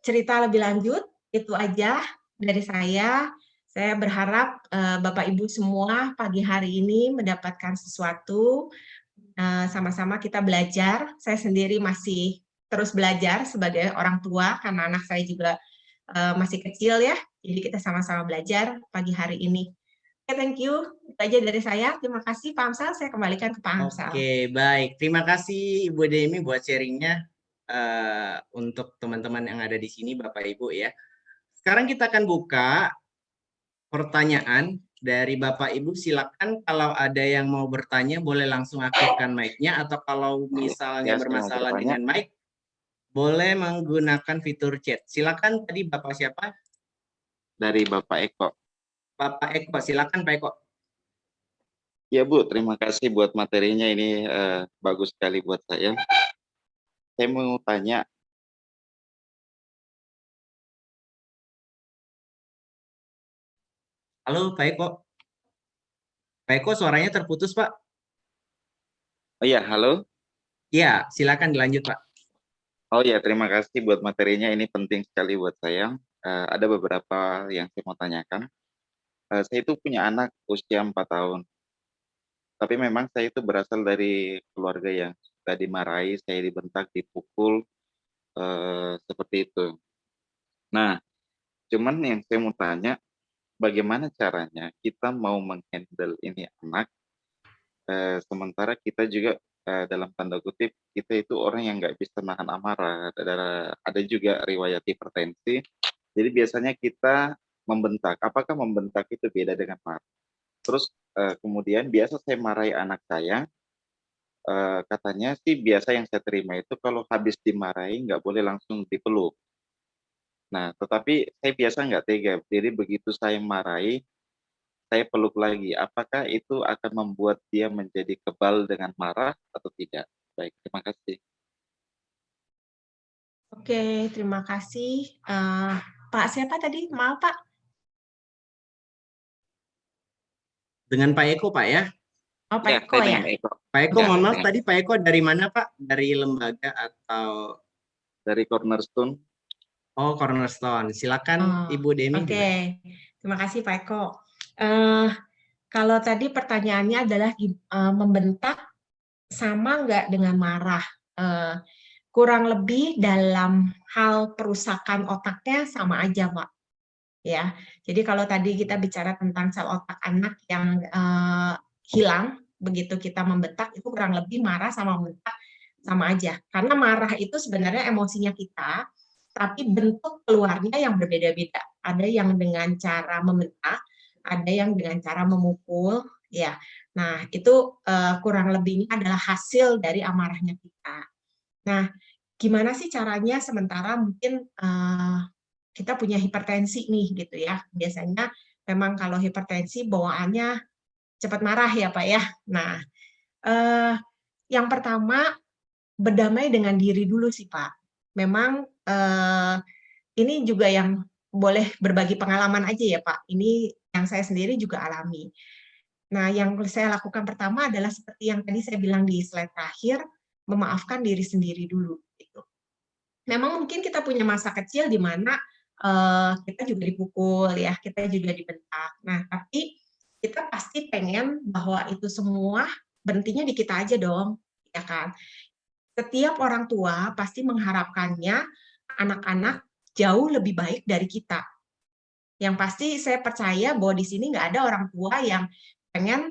cerita lebih lanjut, itu aja dari saya. Saya berharap Bapak Ibu semua pagi hari ini mendapatkan sesuatu, sama-sama kita belajar. Saya sendiri masih terus belajar sebagai orang tua karena anak saya juga masih kecil ya. Jadi kita sama-sama belajar pagi hari ini. Oke, thank you. Itu aja dari saya. Terima kasih Pak Amsal. Saya kembalikan ke Pak Amsal. Oke, baik. Terima kasih Ibu Demi buat sharingnya untuk teman-teman yang ada di sini, Bapak Ibu ya. Sekarang kita akan buka pertanyaan dari Bapak Ibu. Silakan kalau ada yang mau bertanya boleh langsung aktifkan mic-nya, atau kalau misalnya Ya, saya mau bermasalah bertanya. dengan mic boleh menggunakan fitur chat. Silakan, tadi Bapak siapa? Dari Bapak Eko. Bapak Eko, silakan Pak Eko. Ya Bu, terima kasih buat materinya, ini bagus sekali buat saya. Saya mau tanya, Halo Pak Eko. Pak Eko, suaranya terputus Pak. oh ya, halo. Iya, silakan dilanjut Pak. Oh ya, terima kasih buat materinya, ini penting sekali buat saya. Ada beberapa yang saya mau tanyakan. Saya itu punya anak usia 4 tahun. Tapi memang saya itu berasal dari keluarga yang suka dimarahi, saya dibentak, dipukul, seperti itu. Nah, cuman yang saya mau tanya, bagaimana caranya kita mau menghandle ini anak, sementara kita juga, dalam tanda kutip, kita itu orang yang nggak bisa nahan amarah, ada juga riwayat hipertensi, jadi biasanya kita membentak. Apakah membentak itu beda dengan marah? Terus, kemudian biasa saya marahi anak saya, katanya sih biasa yang saya terima itu kalau habis dimarahi nggak boleh langsung dipeluk. Nah, tetapi saya biasa nggak tega, jadi begitu saya marahi, saya peluk lagi. Apakah itu akan membuat dia menjadi kebal dengan marah atau tidak? Baik, terima kasih. Oke, terima kasih. Pak siapa tadi? Maaf Pak. Dengan Pak Eko Pak ya. Oh, Pak Ya, Eko saya ya. dengan Eko. Pak Eko, Ya, mohon maaf dengan tadi Pak Eko dari mana Pak? Dari lembaga atau dari Cornerstone. Cornerstone? Silakan Oh, Ibu Demi. oke. Terima kasih Pak Eko. Eh, kalau tadi pertanyaannya adalah membentak sama nggak dengan marah? Eh, kurang lebih dalam hal perusakan otaknya sama aja, Pak. Ya, jadi kalau tadi kita bicara tentang sel otak anak yang hilang begitu kita membentak, itu kurang lebih marah sama membentak sama aja. Karena marah itu sebenarnya emosinya kita, tapi bentuk keluarnya yang berbeda-beda. Ada yang dengan cara membentak, ada yang dengan cara memukul, ya. Nah, itu kurang lebihnya adalah hasil dari amarahnya kita. Nah, gimana sih caranya sementara mungkin kita punya hipertensi nih gitu ya. Biasanya memang kalau hipertensi bawaannya cepat marah ya Pak ya. Nah, eh, yang pertama berdamai dengan diri dulu sih Pak. Memang ini juga yang boleh berbagi pengalaman aja ya Pak. Ini yang saya sendiri juga alami. Nah, yang saya lakukan pertama adalah seperti yang tadi saya bilang di slide terakhir, memaafkan diri sendiri dulu. Gitu. Memang mungkin kita punya masa kecil di mana kita juga dipukul ya, kita juga dibentak. Nah, tapi kita pasti pengen bahwa itu semua berhentinya di kita aja dong, ya kan? Setiap orang tua pasti mengharapkannya anak-anak jauh lebih baik dari kita. Yang pasti saya percaya bahwa di sini nggak ada orang tua yang pengen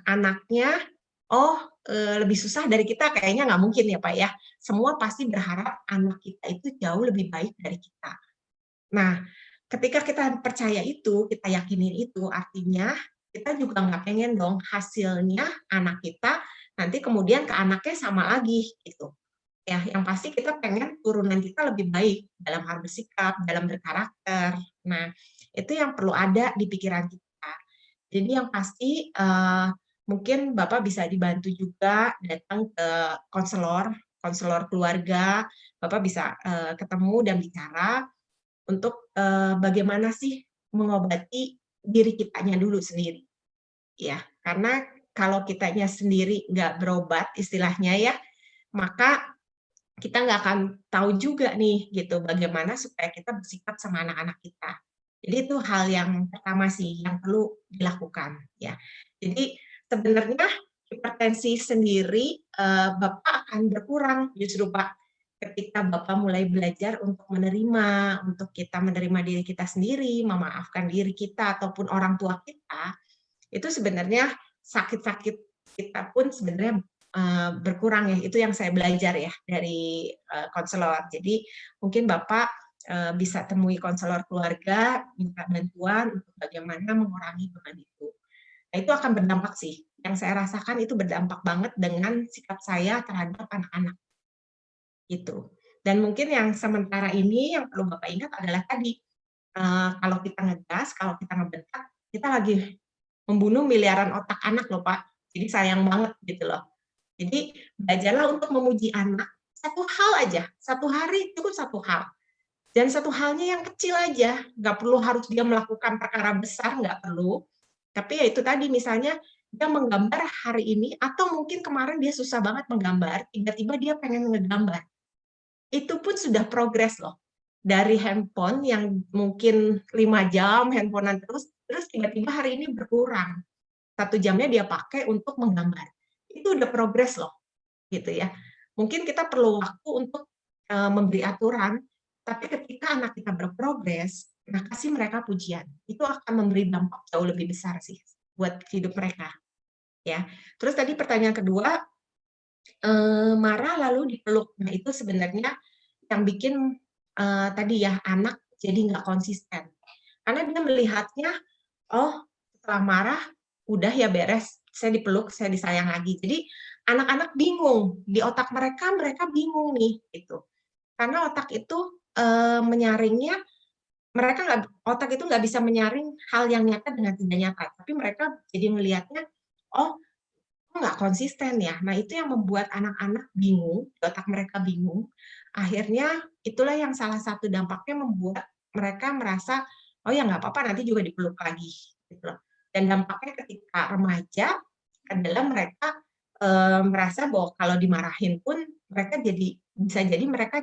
anaknya lebih susah dari kita, kayaknya nggak mungkin ya Pak ya. Semua pasti berharap anak kita itu jauh lebih baik dari kita. Nah, ketika kita percaya itu, kita yakinin itu, artinya kita juga nggak pengen dong hasilnya anak kita nanti kemudian ke anaknya sama lagi gitu. Ya, yang pasti kita pengen turunan kita lebih baik dalam hal bersikap, dalam berkarakter. Nah, itu yang perlu ada di pikiran kita. Jadi yang pasti mungkin Bapak bisa dibantu juga datang ke konselor konselor keluarga, Bapak bisa ketemu dan bicara untuk bagaimana sih mengobati diri kitanya dulu sendiri. Ya, karena kalau kitanya sendiri nggak berobat istilahnya ya, maka kita nggak akan tahu juga nih gitu bagaimana supaya kita bersikap sama anak-anak kita. Jadi itu hal yang pertama sih yang perlu dilakukan ya. Jadi sebenarnya hipertensi sendiri Bapak akan berkurang justru Pak ketika Bapak mulai belajar untuk menerima, untuk kita menerima diri kita sendiri, memaafkan diri kita ataupun orang tua kita, itu sebenarnya sakit-sakit kita pun sebenarnya berkurang ya. Itu yang saya belajar ya dari konselor. Jadi mungkin Bapak bisa temui konselor keluarga, minta bantuan untuk bagaimana mengurangi beban itu. Nah, itu akan berdampak sih. Yang saya rasakan itu berdampak banget dengan sikap saya terhadap anak-anak. Gitu. Dan mungkin yang sementara ini yang perlu Bapak ingat adalah tadi, kalau kita ngegas, kalau kita ngebentak, kita lagi membunuh miliaran otak anak loh Pak. Jadi sayang banget gitu loh. Jadi belajarlah untuk memuji anak, satu hal aja, satu hari cukup satu hal. Dan satu halnya yang kecil aja, nggak perlu harus dia melakukan perkara besar, nggak perlu. Tapi ya itu tadi misalnya dia menggambar hari ini, atau mungkin kemarin dia susah banget menggambar, tiba-tiba dia pengen ngegambar. Itu pun sudah progres loh. Dari handphone yang mungkin 5 jam handphonean terus tiba-tiba hari ini berkurang. 1 jamnya dia pakai untuk menggambar. Itu udah progres loh, gitu ya. Mungkin kita perlu waktu untuk memberi aturan, tapi ketika anak kita berprogres, nah kasih mereka pujian. Itu akan memberi dampak jauh lebih besar sih buat hidup mereka. Ya. Terus tadi pertanyaan kedua, marah lalu dipeluk. Nah, itu sebenarnya yang bikin tadi ya anak jadi nggak konsisten. Karena dia melihatnya, oh setelah marah udah ya beres, saya dipeluk, saya disayang lagi. Jadi anak-anak bingung di otak mereka bingung nih gitu. Karena otak itu menyaringnya otak itu nggak bisa menyaring hal yang nyata dengan tidak nyata, tapi mereka jadi melihatnya, oh nggak konsisten ya. Nah itu yang membuat anak-anak bingung, di otak mereka bingung. Akhirnya itulah yang salah satu dampaknya membuat mereka merasa, oh ya nggak apa-apa nanti juga dipeluk lagi. Gitu loh. Dan dampaknya ketika remaja adalah mereka merasa bahwa kalau dimarahin pun mereka bisa jadi mereka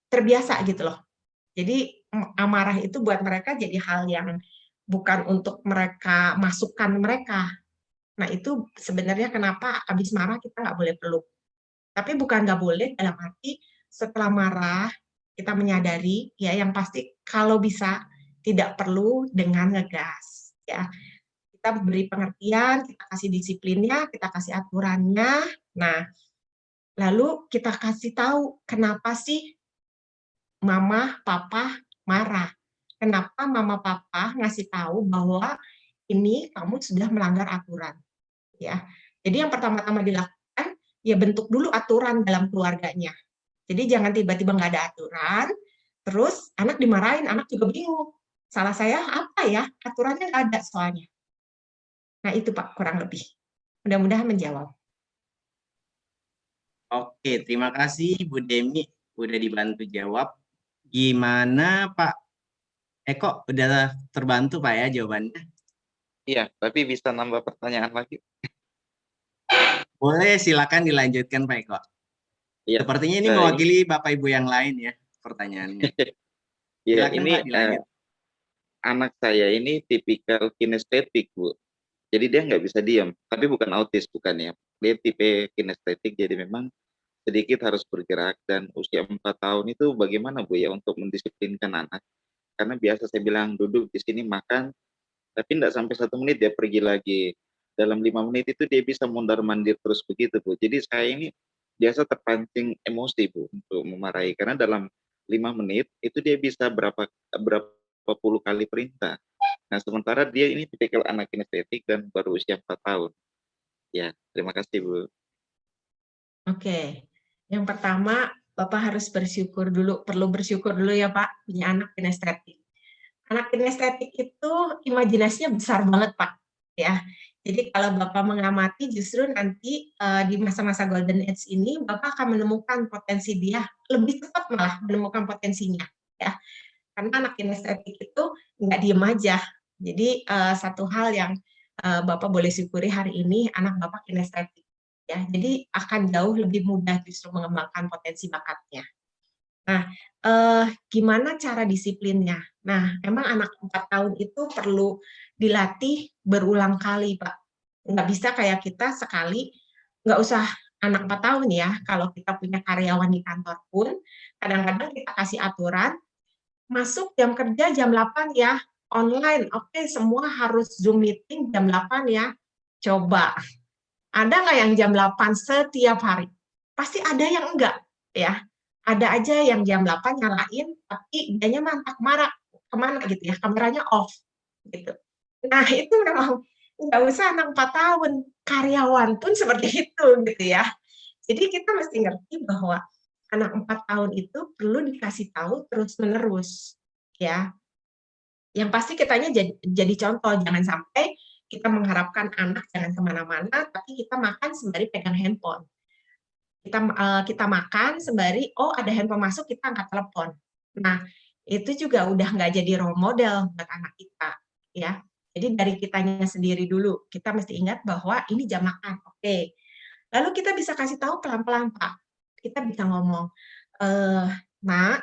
terbiasa gitu loh. Jadi amarah itu buat mereka jadi hal yang bukan untuk mereka masukkan mereka. Nah itu sebenarnya kenapa habis marah kita nggak boleh peluk. Tapi bukan nggak boleh dalam arti setelah marah kita menyadari ya yang pasti kalau bisa tidak perlu dengan ngegas ya. Kita beri pengertian, kita kasih disiplinnya, kita kasih aturannya. Nah, lalu kita kasih tahu kenapa sih mama, papa marah. Kenapa mama, papa ngasih tahu bahwa ini kamu sudah melanggar aturan. Ya, jadi yang pertama-tama dilakukan ya bentuk dulu aturan dalam keluarganya. Jadi jangan tiba-tiba nggak ada aturan, terus anak dimarahin, anak juga bingung. Salah saya apa ya? Aturannya nggak ada soalnya. Nah itu Pak kurang lebih. Mudah-mudahan menjawab. Oke, terima kasih Bu Demi udah dibantu jawab. Gimana Pak Eko, udah terbantu Pak ya jawabannya? Iya, tapi bisa nambah pertanyaan lagi? Boleh, silakan dilanjutkan Pak Eko. Iya. Sepertinya ini mewakili Bapak Ibu yang lain ya pertanyaannya. Iya, Silakan ini Pak, dilanjut. anak saya ini tipikal kinestetik, Bu. Jadi dia nggak bisa diam, tapi bukan autis, bukan ya. Dia tipe kinestetik, jadi memang sedikit harus bergerak, dan usia 4 tahun itu bagaimana Bu ya untuk mendisiplinkan anak? Karena biasa saya bilang duduk di sini makan, tapi nggak sampai 1 menit dia pergi lagi. Dalam 5 menit itu dia bisa mondar-mandir terus begitu Bu. Jadi saya ini biasa terpancing emosi Bu untuk memarahi, karena dalam 5 menit itu dia bisa berapa puluh kali perintah. Nah, sementara dia ini tipikal anak kinestetik dan baru usia 4 tahun. Ya, terima kasih Bu. Oke, yang pertama Bapak harus bersyukur dulu, perlu bersyukur dulu ya Pak, punya anak kinestetik. Anak kinestetik itu imajinasinya besar banget Pak, ya. Jadi kalau Bapak mengamati justru nanti di masa-masa golden age ini Bapak akan menemukan potensi dia, lebih cepat malah menemukan potensinya ya. Karena anak kinestetik itu nggak diem aja. Jadi satu hal yang Bapak boleh syukuri hari ini anak Bapak kinestetik ya. Jadi akan jauh lebih mudah justru mengembangkan potensi bakatnya. Nah, gimana cara disiplinnya? Nah, memang anak 4 tahun itu perlu dilatih berulang kali, Pak. Nggak bisa kayak kita sekali, nggak usah anak 4 tahun ya, kalau kita punya karyawan di kantor pun, kadang-kadang kita kasih aturan, masuk jam kerja jam 8 ya, online, oke semua harus Zoom meeting jam 8 ya. Coba, ada nggak yang jam 8 setiap hari? Pasti ada yang enggak, ya. Ada aja yang jam 8 nyalain, tapi dianya mantap marah kemana gitu ya, kameranya off, gitu. Nah, itu memang nggak usah anak 4 tahun, karyawan pun seperti itu, gitu ya. Jadi kita mesti ngerti bahwa anak 4 tahun itu perlu dikasih tahu terus-menerus, ya. Yang pasti kitanya jadi contoh, jangan sampai kita mengharapkan anak jangan kemana-mana, tapi kita makan sembari pegang handphone. Kita makan sembari, oh ada handphone masuk, kita angkat telepon. Nah, itu juga udah nggak jadi role model buat anak kita, ya. Jadi dari kitanya sendiri dulu, kita mesti ingat bahwa ini jam makan, oke. Lalu kita bisa kasih tahu pelan-pelan, Pak. Kita bisa ngomong, "Nak,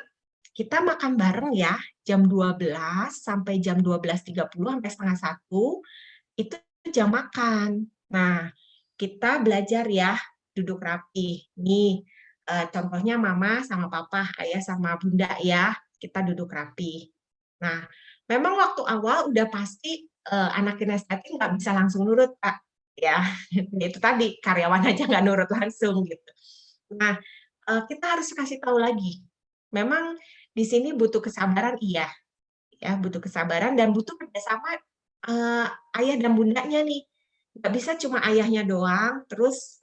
kita makan bareng ya, jam 12 sampai jam 12.30 sampai setengah 1, itu jam makan. Nah, kita belajar ya, duduk rapi. Nih, contohnya mama sama papa, ayah sama bunda ya, kita duduk rapi. Nah, memang waktu awal udah pasti anak kinestetik nggak bisa langsung nurut, Pak. Ya, itu tadi, karyawan aja nggak nurut langsung gitu. Nah, kita harus kasih tahu lagi. Memang di sini butuh kesabaran, iya. Ya, butuh kesabaran dan butuh kerjasama ayah dan bundanya nih. Nggak bisa cuma ayahnya doang, terus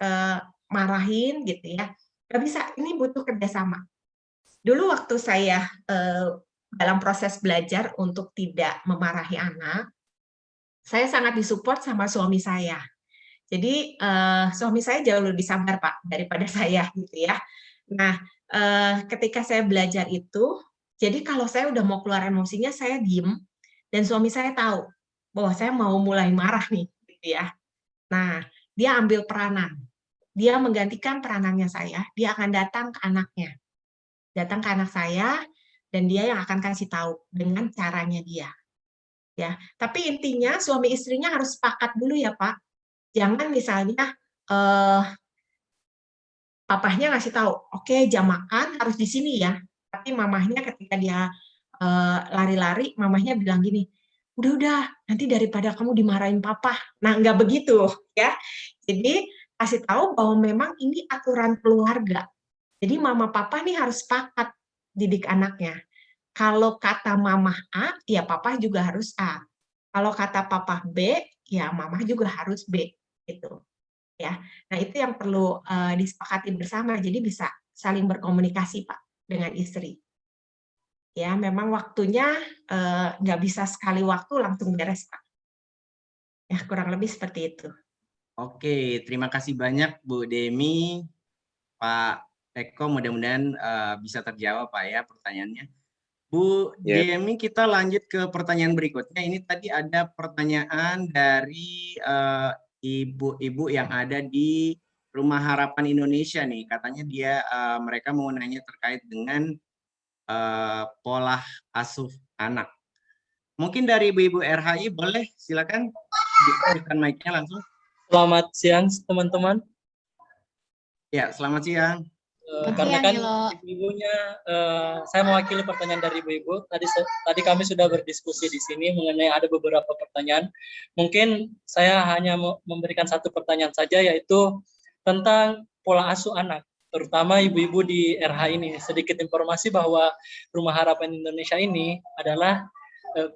marahin gitu ya. Nggak bisa, ini butuh kerjasama. Dulu waktu saya dalam proses belajar untuk tidak memarahi anak, saya sangat disupport sama suami saya. Jadi suami saya jauh lebih sabar Pak daripada saya gitu ya. Nah, ketika saya belajar itu, jadi kalau saya udah mau keluar emosinya saya diem dan suami saya tahu bahwa saya mau mulai marah nih gitu ya. Nah, dia ambil peranan. Dia menggantikan peranannya saya, dia akan datang ke anaknya. Datang ke anak saya dan dia yang akan kasih tahu dengan caranya dia. Ya, tapi intinya suami istrinya harus sepakat dulu ya, Pak. Jangan misalnya papahnya ngasih tahu, oke jam makan harus di sini ya. Tapi mamahnya ketika dia lari-lari, mamahnya bilang gini, udah, nanti daripada kamu dimarahin papa. Nah, nggak begitu ya. Jadi kasih tahu bahwa memang ini aturan keluarga. Jadi mama papa nih harus sepakat didik anaknya. Kalau kata mamah A, ya papa juga harus A. Kalau kata papa B, ya mamah juga harus B gitu. Ya. Nah, itu yang perlu disepakati bersama. Jadi bisa saling berkomunikasi, Pak, dengan istri. Ya, memang waktunya nggak bisa sekali waktu langsung beres, Pak. Ya, kurang lebih seperti itu. Oke, terima kasih banyak Bu Demi, Pak Eko, mudah-mudahan bisa terjawab Pak ya pertanyaannya. Bu Demi, kita lanjut ke pertanyaan berikutnya. Ini tadi ada pertanyaan dari ibu-ibu yang ada di Rumah Harapan Indonesia nih. Katanya mereka mau nanya terkait dengan pola asuh anak. Mungkin dari ibu-ibu RHI boleh silakan diaktifkan mic-nya langsung. Selamat siang teman-teman. Ya, selamat siang. Karena kan ibu-ibunya, saya mewakili pertanyaan dari ibu-ibu. Tadi kami sudah berdiskusi di sini mengenai ada beberapa pertanyaan. Mungkin saya hanya memberikan satu pertanyaan saja, yaitu tentang pola asuh anak, terutama ibu-ibu di RH ini. Sedikit informasi bahwa Rumah Harapan Indonesia ini adalah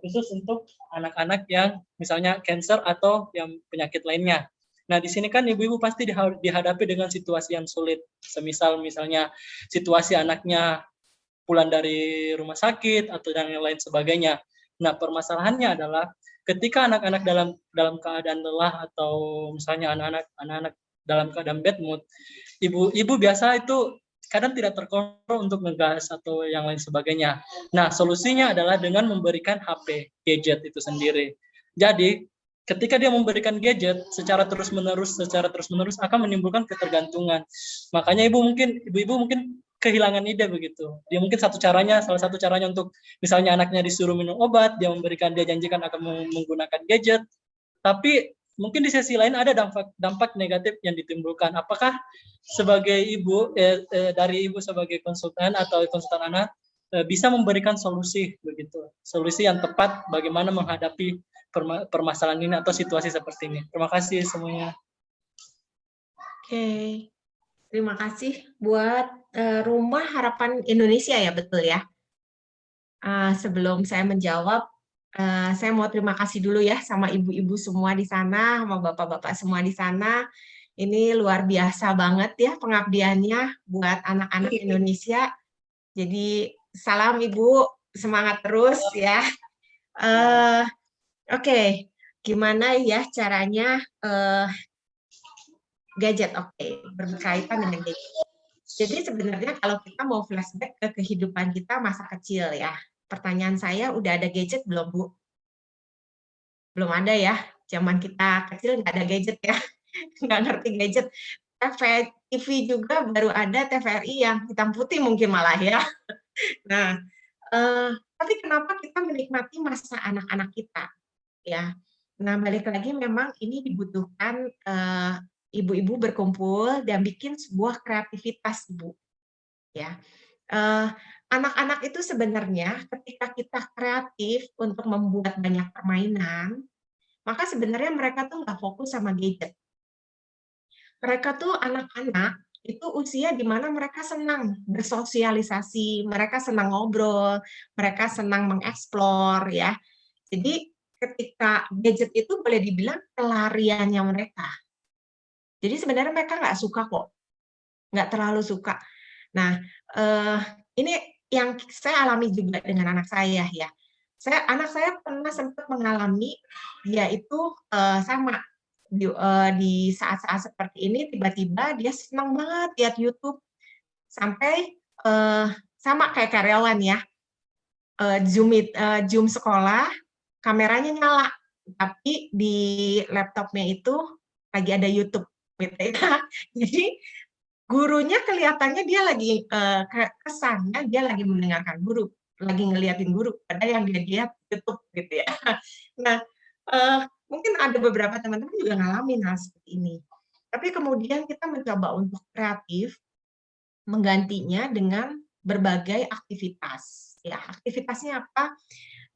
khusus untuk anak-anak yang misalnya cancer atau yang penyakit lainnya. Nah, di sini kan ibu-ibu pasti dihadapi dengan situasi yang sulit. Misalnya situasi anaknya pulang dari rumah sakit atau yang lain sebagainya. Nah, permasalahannya adalah ketika anak-anak dalam keadaan lelah atau misalnya anak-anak dalam keadaan bad mood, ibu biasa itu kadang tidak terkontrol untuk ngegas atau yang lain sebagainya. Nah, solusinya adalah dengan memberikan HP, gadget itu sendiri. Jadi, ketika dia memberikan gadget secara terus-menerus akan menimbulkan ketergantungan. Makanya ibu-ibu mungkin kehilangan ide begitu. Dia mungkin salah satu caranya untuk misalnya anaknya disuruh minum obat, dia janjikan akan menggunakan gadget, tapi mungkin di sisi lain ada dampak negatif yang ditimbulkan. Apakah sebagai ibu dari ibu sebagai konsultan atau konsultan anak bisa memberikan solusi begitu, solusi yang tepat bagaimana menghadapi permasalahan ini atau situasi seperti ini. Terima kasih semuanya. Oke, terima kasih buat Rumah Harapan Indonesia ya, betul ya. Sebelum saya menjawab, saya mau terima kasih dulu ya sama ibu-ibu semua di sana, sama bapak-bapak semua di sana. Ini luar biasa banget ya pengabdiannya buat anak-anak Indonesia. Jadi salam Ibu, semangat terus ya. Oke, gimana ya caranya gadget? Oke, berkaitan dengan gadget. Jadi sebenarnya kalau kita mau flashback ke kehidupan kita masa kecil ya, pertanyaan saya, udah ada gadget belum, Bu? Belum ada ya, zaman kita kecil nggak ada gadget ya, nggak ngerti gadget. TV juga baru ada TVRI yang hitam putih mungkin malah ya. Nah, tapi kenapa kita menikmati masa anak-anak kita? Ya, nah balik lagi memang ini dibutuhkan ibu-ibu berkumpul dan bikin sebuah kreativitas, Bu. Ya, anak-anak itu sebenarnya ketika kita kreatif untuk membuat banyak permainan, maka sebenarnya mereka tuh nggak fokus sama gadget. Mereka tuh anak-anak itu usia di mana mereka senang bersosialisasi, mereka senang ngobrol, mereka senang mengeksplor ya. Jadi ketika gadget itu boleh dibilang pelariannya mereka. Jadi sebenarnya mereka nggak suka kok, nggak terlalu suka. Nah, ini yang saya alami juga dengan anak saya ya. Anak saya pernah sempat mengalami, yaitu sama di saat-saat seperti ini tiba-tiba dia senang banget lihat YouTube sampai sama kayak karyawan ya, Zoom sekolah kameranya nyala tapi di laptopnya itu lagi ada YouTube gitu ya. Jadi gurunya kelihatannya dia lagi kesannya dia lagi mendengarkan guru, lagi ngeliatin guru, padahal yang dia lihat YouTube gitu ya. Nah, mungkin ada beberapa teman-teman juga ngalamin hal seperti ini. Tapi kemudian kita mencoba untuk kreatif, menggantinya dengan berbagai aktivitas. Ya, aktivitasnya apa?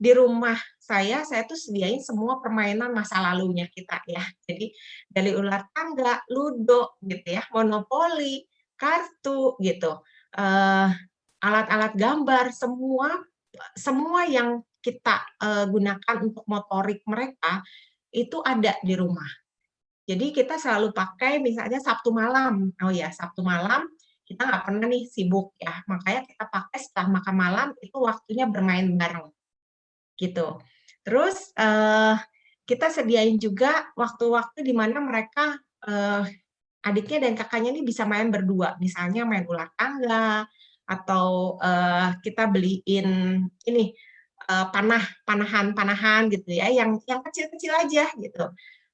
Di rumah saya tuh sediain semua permainan masa lalunya kita ya. Jadi dari ular tangga, ludo gitu ya, monopoli, kartu gitu, alat-alat gambar, semua yang kita gunakan untuk motorik mereka itu ada di rumah. Jadi kita selalu pakai misalnya Sabtu malam. Oh ya, Sabtu malam kita nggak pernah nih sibuk ya, makanya kita pakai setelah makan malam itu waktunya bermain bareng gitu. Terus kita sediain juga waktu-waktu di mana mereka adiknya dan kakaknya ini bisa main berdua, misalnya main ular tangga atau kita beliin ini panahan gitu ya, yang kecil-kecil aja gitu.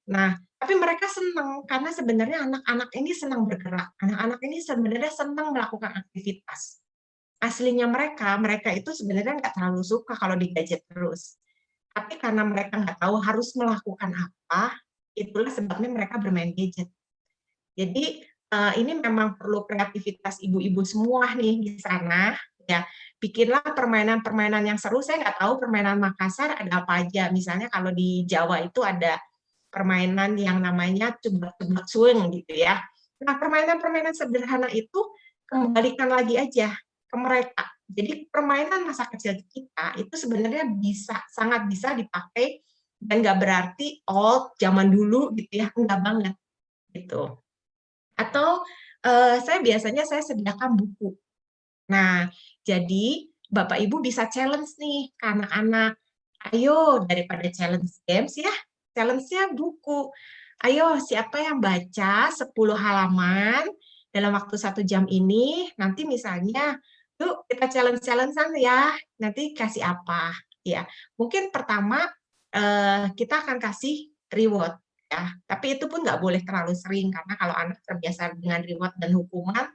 Nah, tapi mereka senang karena sebenarnya anak-anak ini senang bergerak, anak-anak ini sebenarnya senang melakukan aktivitas. Aslinya mereka itu sebenarnya nggak terlalu suka kalau di gadget terus. Tapi karena mereka nggak tahu harus melakukan apa, itulah sebabnya mereka bermain gadget. Jadi ini memang perlu kreativitas ibu-ibu semua nih di sana, ya. Bikinlah permainan-permainan yang seru. Saya nggak tahu permainan Makassar ada apa aja. Misalnya kalau di Jawa itu ada permainan yang namanya cebak-cebak swing gitu ya. Nah, permainan-permainan sederhana itu kembalikan lagi aja ke mereka. Jadi permainan masa kecil kita itu sebenarnya sangat bisa dipakai dan nggak berarti zaman dulu gitu ya, enggak banget gitu. Atau saya biasanya sediakan buku. Nah, jadi Bapak Ibu bisa challenge nih ke anak-anak. Ayo, daripada challenge games ya, challenge-nya buku. Ayo, siapa yang baca 10 halaman dalam waktu 1 jam ini, nanti misalnya, yuk kita challenge-challengean ya, nanti kasih apa, ya. Mungkin pertama, kita akan kasih reward, ya. Tapi itu pun nggak boleh terlalu sering, karena kalau anak terbiasa dengan reward dan hukuman,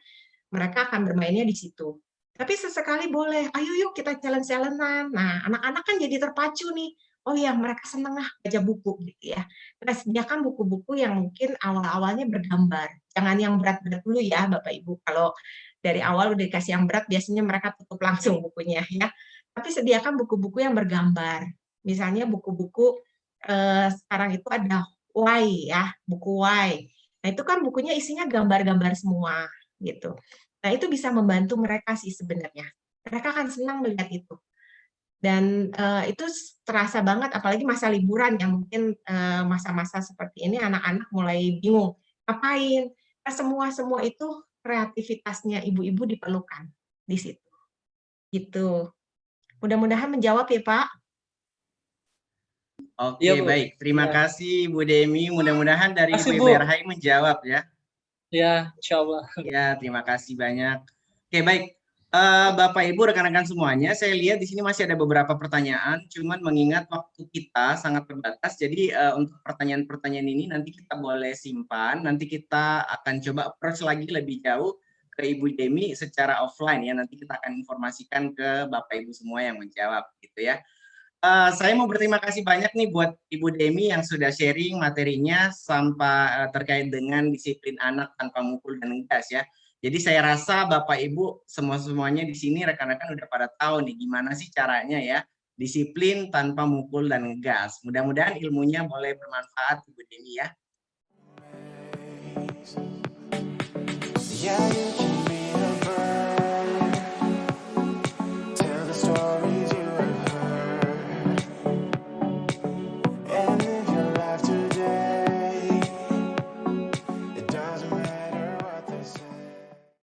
mereka akan bermainnya di situ. Tapi sesekali boleh, ayo yuk kita challenge-challengean. Nah, anak-anak kan jadi terpacu nih. Oh iya, mereka seneng baca buku gitu ya. Kita sediakan buku-buku yang mungkin awal-awalnya bergambar. Jangan yang berat-berat dulu ya, Bapak Ibu. Kalau dari awal udah dikasih yang berat, biasanya mereka tutup langsung bukunya ya. Tapi sediakan buku-buku yang bergambar. Misalnya buku-buku sekarang itu ada why ya, buku why. Nah, itu kan bukunya isinya gambar-gambar semua gitu. Nah, itu bisa membantu mereka sih sebenarnya. Mereka akan senang melihat itu. Dan itu terasa banget, apalagi masa liburan yang mungkin masa-masa seperti ini anak-anak mulai bingung ngapain. Nah, semua itu kreativitasnya ibu-ibu diperlukan di situ. Gitu. Mudah-mudahan menjawab ya Pak. Oke, Iya, Bu. baik. Terima Ya. kasih Bu Demi. Mudah-mudahan dari Kasih, Ibu Bu. Berhai menjawab ya. Ya, insya Allah. Ya, terima kasih banyak. Oke, baik. Bapak Ibu, rekan-rekan semuanya, saya lihat di sini masih ada beberapa pertanyaan, cuman mengingat waktu kita sangat terbatas, jadi untuk pertanyaan-pertanyaan ini nanti kita boleh simpan, nanti kita akan coba approach lagi lebih jauh ke Ibu Demi secara offline ya, nanti kita akan informasikan ke Bapak Ibu semua yang menjawab gitu ya. Saya mau berterima kasih banyak nih buat Ibu Demi yang sudah sharing materinya sampai terkait dengan disiplin anak tanpa mukul dan ngegas ya. Jadi saya rasa Bapak Ibu semuanya di sini rekan-rekan udah pada tahu nih gimana sih caranya ya disiplin tanpa mukul dan ngegas. Mudah-mudahan ilmunya boleh bermanfaat Ibu Demi ya.